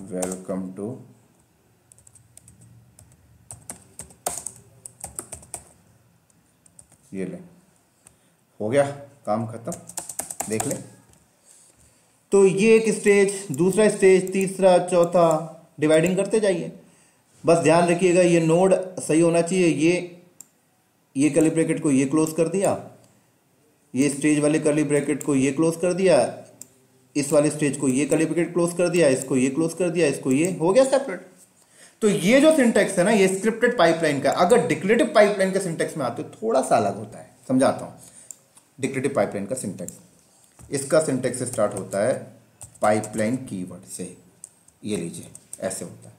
welcome to ये ले, हो गया काम खत्म। देख ले, तो ये एक स्टेज, दूसरा स्टेज, तीसरा, चौथा, डिवाइडिंग करते जाइए। बस ध्यान रखिएगा ये नोड सही होना चाहिए। ये कर्ली ब्रैकेट को ये क्लोज कर दिया, ये स्टेज वाले कर्ली ब्रैकेट को ये क्लोज कर दिया, इस वाले स्टेज को ये कर्ली ब्रैकेट क्लोज कर दिया, इसको ये क्लोज कर दिया, इसको ये, हो गया सेपरेट। तो ये जो सिंटेक्स है ना, ये स्क्रिप्टेड पाइपलाइन का। अगर डिक्लेरेटिव पाइपलाइन के सिंटेक्स में आते हो थोड़ा सा अलग होता है, समझाता हूं। डिक्लेरेटिव पाइपलाइन का सिंटेक्स, इसका सिंटेक्स स्टार्ट होता है पाइपलाइन कीवर्ड से। ये लीजिए, ऐसे होता है,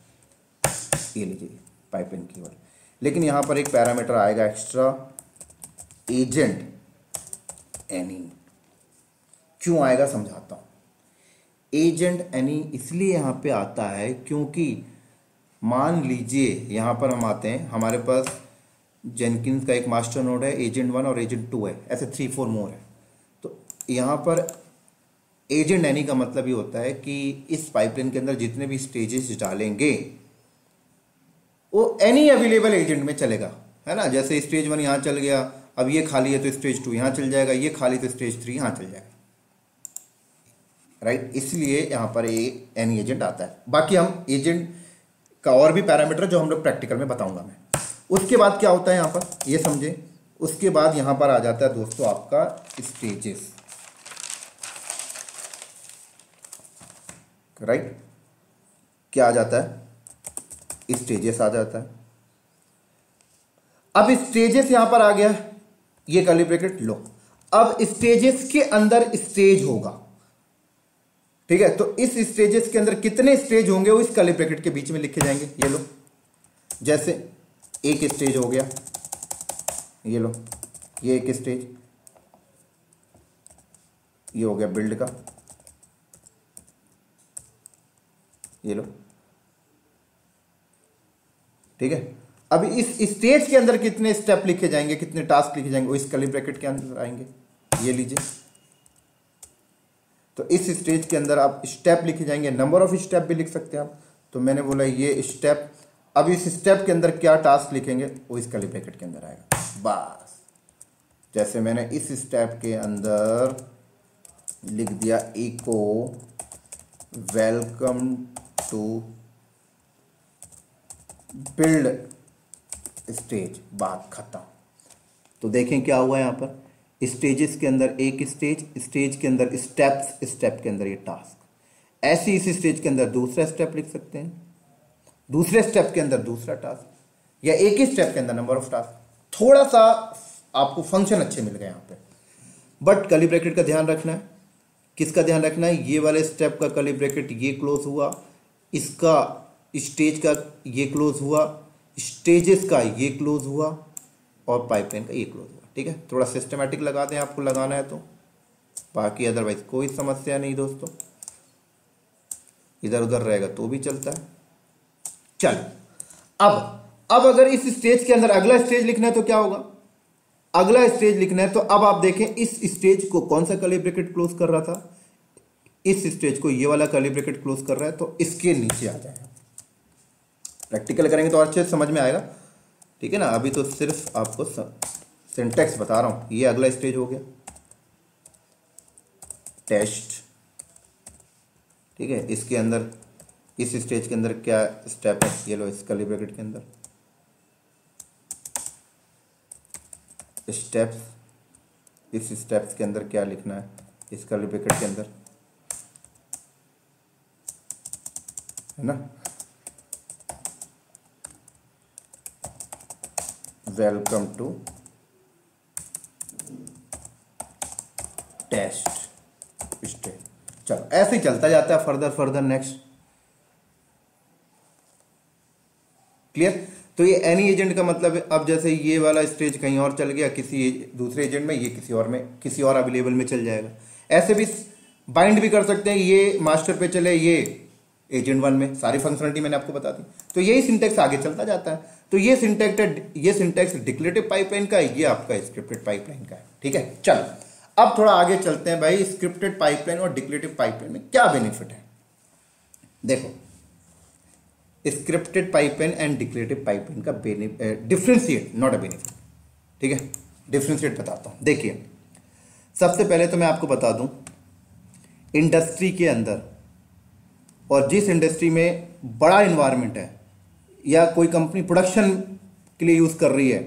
ये लीजिए पाइपलाइन कीवर्ड। लेकिन यहां पर एक पैरामीटर आएगा एक्स्ट्रा, एजेंट एनी। क्यों आएगा समझाता हूं। एजेंट एनी इसलिए यहां पे आता है क्योंकि मान लीजिए यहां पर हम आते हैं, हमारे पास जेनकिंस का एक मास्टर नोड है, एजेंट 1 और एजेंट 2 है, ऐसे 3 4 मोर है। तो यहां पर एजेंट एनी का मतलब ये होता है कि इस पाइपलाइन के अंदर जितने भी स्टेजेस डालेंगे वो एनी अवेलेबल एजेंट में चलेगा, है ना। जैसे स्टेज 1 यहां चल गया, अब ये खाली है तो स्टेज 2 यहां चल जाएगा, ये खाली तो स्टेज 3 यहां चल जाएगा, राइट। इसलिए यहां पर एनी एजेंट आता है। बाकी हम एजेंट का और भी पैरामीटर जो हम लोग प्रैक्टिकल में बताऊंगा मैं। उसके बाद क्या होता है यहां पर, ये समझे। उसके बाद यहां पर आ जाता है दोस्तों आपका स्टेजेस, राइट। क्या आ जाता है, स्टेजेस आ जाता है। अब स्टेजेस यहां पर आ गया, ये कर्ली ब्रैकेट लो। अब स्टेजेस के अंदर स्टेज होगा, ठीक है। तो इस स्टेजेस के अंदर कितने स्टेज होंगे वो इस कर्ली ब्रैकेट के बीच में लिखे जाएंगे। ये लो, जैसे एक स्टेज हो गया, ये लो, ये एक स्टेज, ये हो गया बिल्ड का, ये लो, ठीक है। अब इस स्टेज के अंदर कितने स्टेप लिखे जाएंगे, कितने टास्क लिखे जाएंगे वो इस कर्ली ब्रैकेट के अंदर आएंगे। ये लीजिए, तो इस स्टेज के अंदर आप स्टेप लिखे जाएंगे, नंबर ऑफ स्टेप भी लिख सकते हैं आप। तो मैंने बोला ये स्टेप, अब इस स्टेप के अंदर क्या टास्क लिखेंगे वो इस कर्ली ब्रैकेट के अंदर आएगा। बस जैसे मैंने इस स्टेप के अंदर लिख दिया echo welcome to build stage, बात खत्म। तो देखें क्या हुआ यहां पर, स्टेजेस के अंदर एक स्टेज, स्टेज के अंदर स्टेप्स, स्टेप के अंदर ये टास्क। ऐसे इस स्टेज के अंदर दूसरा स्टेप लिख सकते हैं, दूसरे स्टेप के अंदर दूसरा टास्क, या एक ही स्टेप के अंदर नंबर ऑफ टास्क। थोड़ा सा आपको फंक्शन अच्छे मिल गए यहां पे। बट कर्ली ब्रैकेट का ध्यान रखना है। किसका ध्यान रखना है, ये वाले स्टेप का कर्ली ब्रैकेट ये क्लोज हुआ, इसका स्टेज का ये क्लोज हुआ, स्टेजेस का ये क्लोज हुआ, और पाइपलाइन का ये क्लोज हुआ, ठीक है। थोड़ा सिस्टमेटिक लगा दें, आपको लगाना है तो। बाकी अदरवाइज कोई समस्या नहीं दोस्तों, इधर उधर रहेगा तो भी चलता है। चल, अब अगर इस स्टेज के अंदर अगला स्टेज लिखना है तो क्या होगा, अगला स्टेज लिखना है तो अब आप देखें इस स्टेज को कौन सा कर्ली ब्रैकेट क्लोज कर रहा था, इस स्टेज को ये वाला कर्ली ब्रैकेट क्लोज कर रहा है, तो इसके नीचे आ जाएगा। प्रैक्टिकल करेंगे तो और अच्छे से समझ में आएगा, ठीक है ना। अभी तो सिर्फ आपको सिंटेक्स बता रहा हूं। ये अगला स्टेज हो गया टेस्ट, ठीक है। इसके अंदर, इस स्टेज के अंदर क्या स्टेप है, ये लो, इस कर्ली ब्रैकेट के अंदर स्टेप्स, इस स्टेप्स के अंदर क्या लिखना है, इस कर्ली ब्रैकेट के अंदर, है ना। Welcome to test stage. चलो ऐसे ही चलता जाता है फर्दर नेक्स्ट। क्लियर। तो ये एनी एजेंट का मतलब है, अब जैसे ये वाला स्टेज कहीं और चल गया किसी दूसरे एजेंट में, ये किसी और में, किसी और अवेलेबल में चल जाएगा। ऐसे भी बाइंड भी कर सकते हैं, ये मास्टर पे चले, ये एजेंट 1 में सारी फंक्शनलिटी मैंने आपको बता दी। तो यही सिंटेक्स आगे चलता जाता है। तो ये सिंटेक्स डिक्लेरेटिव पाइपलाइन का है, ये आपका स्क्रिप्टेड पाइपलाइन का है। ठीक है, चलो अब थोड़ा आगे चलते हैं भाई, स्क्रिप्टेड पाइपलाइन और डिक्लेरेटिव पाइपलाइन में क्या बेनिफिट है। देखो, scripted pipeline and declarative pipeline का डिफरेंशिएट, नॉट अ बेनिफिट। ठीक है, डिफरेंशिएट बताता हूं। देखिए, सबसे पहले तो मैं आपको बता दूं, इंडस्ट्री के अंदर और जिस इंडस्ट्री में बड़ा इन्वायरमेंट है या कोई कंपनी प्रोडक्शन के लिए यूज कर रही है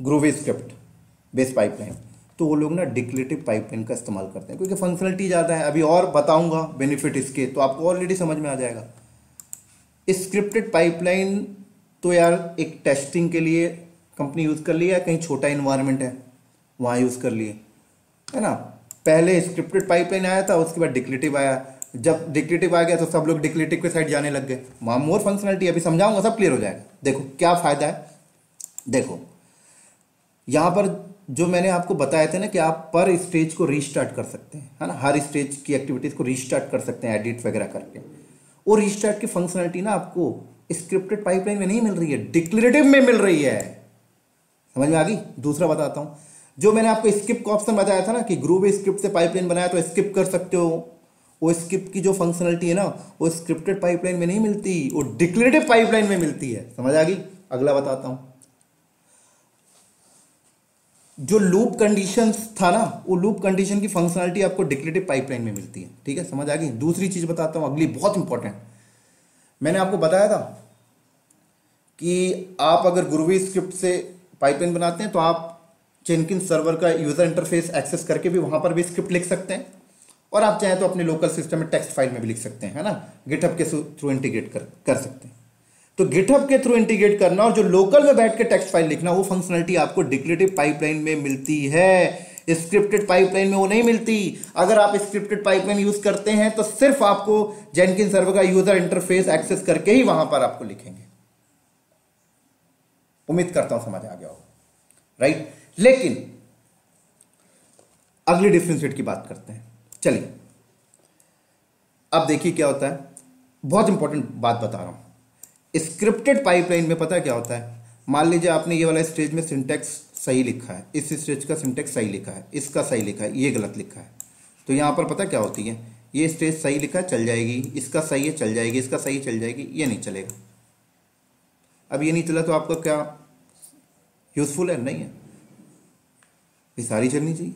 ग्रूवी स्क्रिप्ट बेस्ड पाइपलाइन, तो वो लोग ना डिक्लेरेटिव पाइपलाइन का इस्तेमाल करते हैं, क्योंकि फंक्शनलिटी ज़्यादा है। अभी और बताऊंगा बेनिफिट इसके, तो आपको ऑलरेडी समझ में आ जाएगा। स्क्रिप्टेड पाइपलाइन तो यार एक टेस्टिंग के लिए कंपनी यूज़ कर ली है, कहीं छोटा इन्वायरमेंट है वहाँ यूज़ कर लिए, है ना। पहले स्क्रिप्टेड पाइपलाइन आया था, उसके बाद डिक्लेरेटिव आया। जब डिक्लेरेटिव आ गया तो सब लोग डिक्लेरेटिव के साइड जाने लग गए, वहाँ मोर फंक्शनलिटी। अभी समझाऊंगा, सब क्लियर हो जाएगा। देखो क्या फ़ायदा है। देखो यहाँ पर जो मैंने आपको बताया था ना कि आप पर स्टेज को रीस्टार्ट कर सकते हैं, है ना, हर स्टेज की एक्टिविटीज़ को रीस्टार्ट कर सकते हैं एडिट वगैरह करके। और रीस्टार्ट की फंक्शनलिटी ना आपको स्क्रिप्टेड पाइपलाइन में नहीं मिल रही है, डिक्लेरेटिव में मिल रही है। समझ में आ गई। दूसरा बताता हूँ, जो मैंने आपको स्किप का ऑप्शन बताया था ना कि ग्रूवी स्क्रिप्ट से पाइपलाइन बनाया तो स्किप कर सकते हो, वो स्किप की जो फंक्शनलिटी है ना वो स्क्रिप्टेड पाइपलाइन में नहीं मिलती, वो डिक्लेरेटिव पाइपलाइन में मिलती है। समझ आ गई। अगला बताता हूं, जो लूप कंडीशंस था ना, वो लूप कंडीशन की फंक्शनलिटी आपको डिक्लेरेटिव पाइपलाइन में मिलती है। ठीक है, समझ आ गई। दूसरी चीज बताता हूं, अगली बहुत इंपॉर्टेंट। मैंने आपको बताया था कि आप अगर ग्रूवी स्क्रिप्ट से पाइपलाइन बनाते हैं तो आप जेनकिंस सर्वर का यूजर इंटरफेस एक्सेस करके भी वहां पर भी स्क्रिप्ट लिख सकते हैं, और आप चाहें तो अपने लोकल सिस्टम में टेक्स्ट फाइल में भी लिख सकते हैं, है ना। गिटहब के थ्रू इंटीग्रेट कर सकते हैं। तो गिटहब के थ्रू इंटीग्रेट करना और जो लोकल में बैठ के टेक्स्ट फाइल लिखना, वो फंक्शनलिटी आपको डिक्लेरेटिव पाइपलाइन में मिलती है, स्क्रिप्टेड पाइपलाइन में वो नहीं मिलती। अगर आप स्क्रिप्टेड पाइपलाइन यूज करते हैं तो सिर्फ आपको जेनकिंस सर्वर का यूजर इंटरफेस एक्सेस करके ही वहां पर आपको लिखेंगे। उम्मीद करता हूं समझ आ गया होगा, राइट। लेकिन अगली डिफरेंशिएट की बात करते हैं। चलिए अब देखिए क्या होता है, बहुत इंपॉर्टेंट बात बता रहा हूं। स्क्रिप्टेड पाइपलाइन में पता क्या होता है, मान लीजिए आपने ये वाला स्टेज में सिंटेक्स सही लिखा है, इस स्टेज का सिंटेक्स सही लिखा है, इसका सही लिखा है, ये गलत लिखा है। तो यहां पर पता क्या होती है, ये स्टेज सही लिखा है चल जाएगी, इसका सही है चल जाएगी, इसका सही चल जाएगी, ये नहीं चलेगा। अब ये नहीं चला तो आपका क्या यूजफुल है? नहीं है, ये सारी चलनी चाहिए।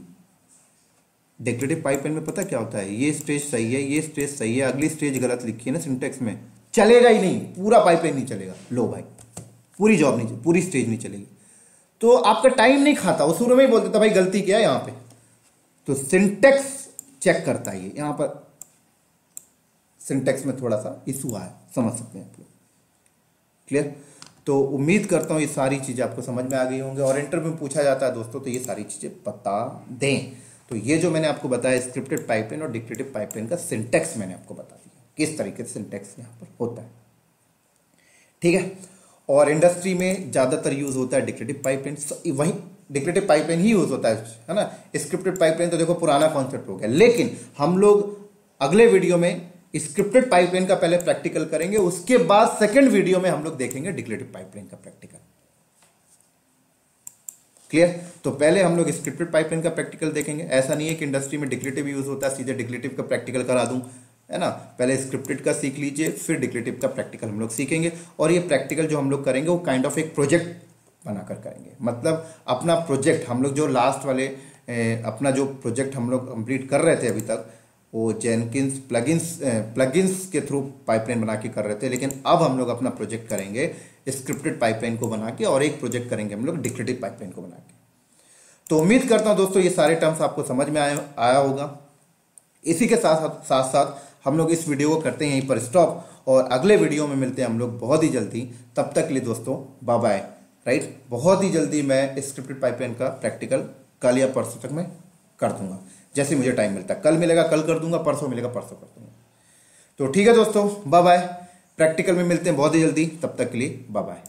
डिक्लेरेटिव पाइपलाइन में पता क्या होता है, ये स्टेज सही है, ये स्टेज सही है, अगली स्टेज गलत लिखी है ना सिंटेक्स में, चलेगा ही नहीं, पूरा पाइपलाइन नहीं चलेगा। लो भाई, पूरी जॉब नहीं, पूरी स्टेज नहीं चलेगी। तो आपका टाइम नहीं खाता। वो शुरू में ही बोल देता भाई गलती क्या है यहाँ पे, तो सिंटेक्स चेक करता है। ये यहाँ पर सिंटेक्स में थोड़ा सा इशू आया, समझ सकते हैं आप लोग। क्लियर। तो उम्मीद करता हूँ ये सारी चीजें आपको समझ में आ गई होंगी, और इंटरव्यू में पूछा जाता है दोस्तों तो ये सारी चीजें बता दें। तो ये जो मैंने आपको बताया स्क्रिप्टेड पाइपलाइन और डिक्लेरेटिव पाइपलाइन का सिंटेक्स मैंने आपको बता दिया, किस तरीके से सिंटेक्स यहाँ पर होता है। ठीक है, और इंडस्ट्री में ज्यादातर यूज होता है डिक्लेरेटिव पाइपलाइन, वही डिक्लेरेटिव पाइपलाइन ही यूज होता है ना। स्क्रिप्टेड पाइपलाइन तो देखो पुराना कॉन्सेप्ट हो गया, लेकिन हम लोग अगले वीडियो में स्क्रिप्टेड पाइपलाइन का पहले प्रैक्टिकल करेंगे, उसके बाद सेकंड वीडियो में हम लोग देखेंगे डिक्लेरेटिव पाइपलाइन का प्रैक्टिकल। क्लियर। तो पहले हम लोग स्क्रिप्टेड पाइपलाइन का प्रैक्टिकल देखेंगे। ऐसा नहीं है कि इंडस्ट्री में डिक्लेरेटिव यूज होता है सीधे डिक्लेरेटिव का प्रैक्टिकल करा दूं, है ना। पहले स्क्रिप्टेड का सीख लीजिए, फिर डिक्लेरेटिव का प्रैक्टिकल हम लोग सीखेंगे। और ये प्रैक्टिकल जो हम लोग करेंगे वो काइंड ऑफ एक प्रोजेक्ट बनाकर करेंगे, मतलब अपना प्रोजेक्ट हम लोग जो लास्ट वाले अपना जो प्रोजेक्ट हम लोग कंप्लीट कर रहे थे अभी तक, वो जेनकिंस प्लगइन्स के थ्रू पाइपलाइन बना के कर रहे थे, लेकिन अब हम लोग अपना प्रोजेक्ट करेंगे स्क्रिप्टेड पाइपलाइन को बना के, और एक प्रोजेक्ट करेंगे हम लोग डिक्लेरेटिव पाइपलाइन को बना के। तो उम्मीद करता हूं दोस्तों ये सारे टर्म्स आपको समझ में आया होगा। इसी के साथ साथ हम लोग इस वीडियो को करते हैं यहीं पर स्टॉप, और अगले वीडियो में मिलते हैं हम लोग बहुत ही जल्दी। तब तक के लिए दोस्तों बाय बाय, राइट। बहुत ही जल्दी मैं स्क्रिप्टेड पाइपलाइन का प्रैक्टिकल कल या परसों तक मैं कर दूंगा, जैसे मुझे टाइम मिलता है। कल मिलेगा कल कर दूंगा, परसों मिलेगा परसों कर दूंगा। तो ठीक है दोस्तों, बाय बाय, प्रैक्टिकल में मिलते हैं बहुत ही जल्दी। तब तक के लिए बाय बाय।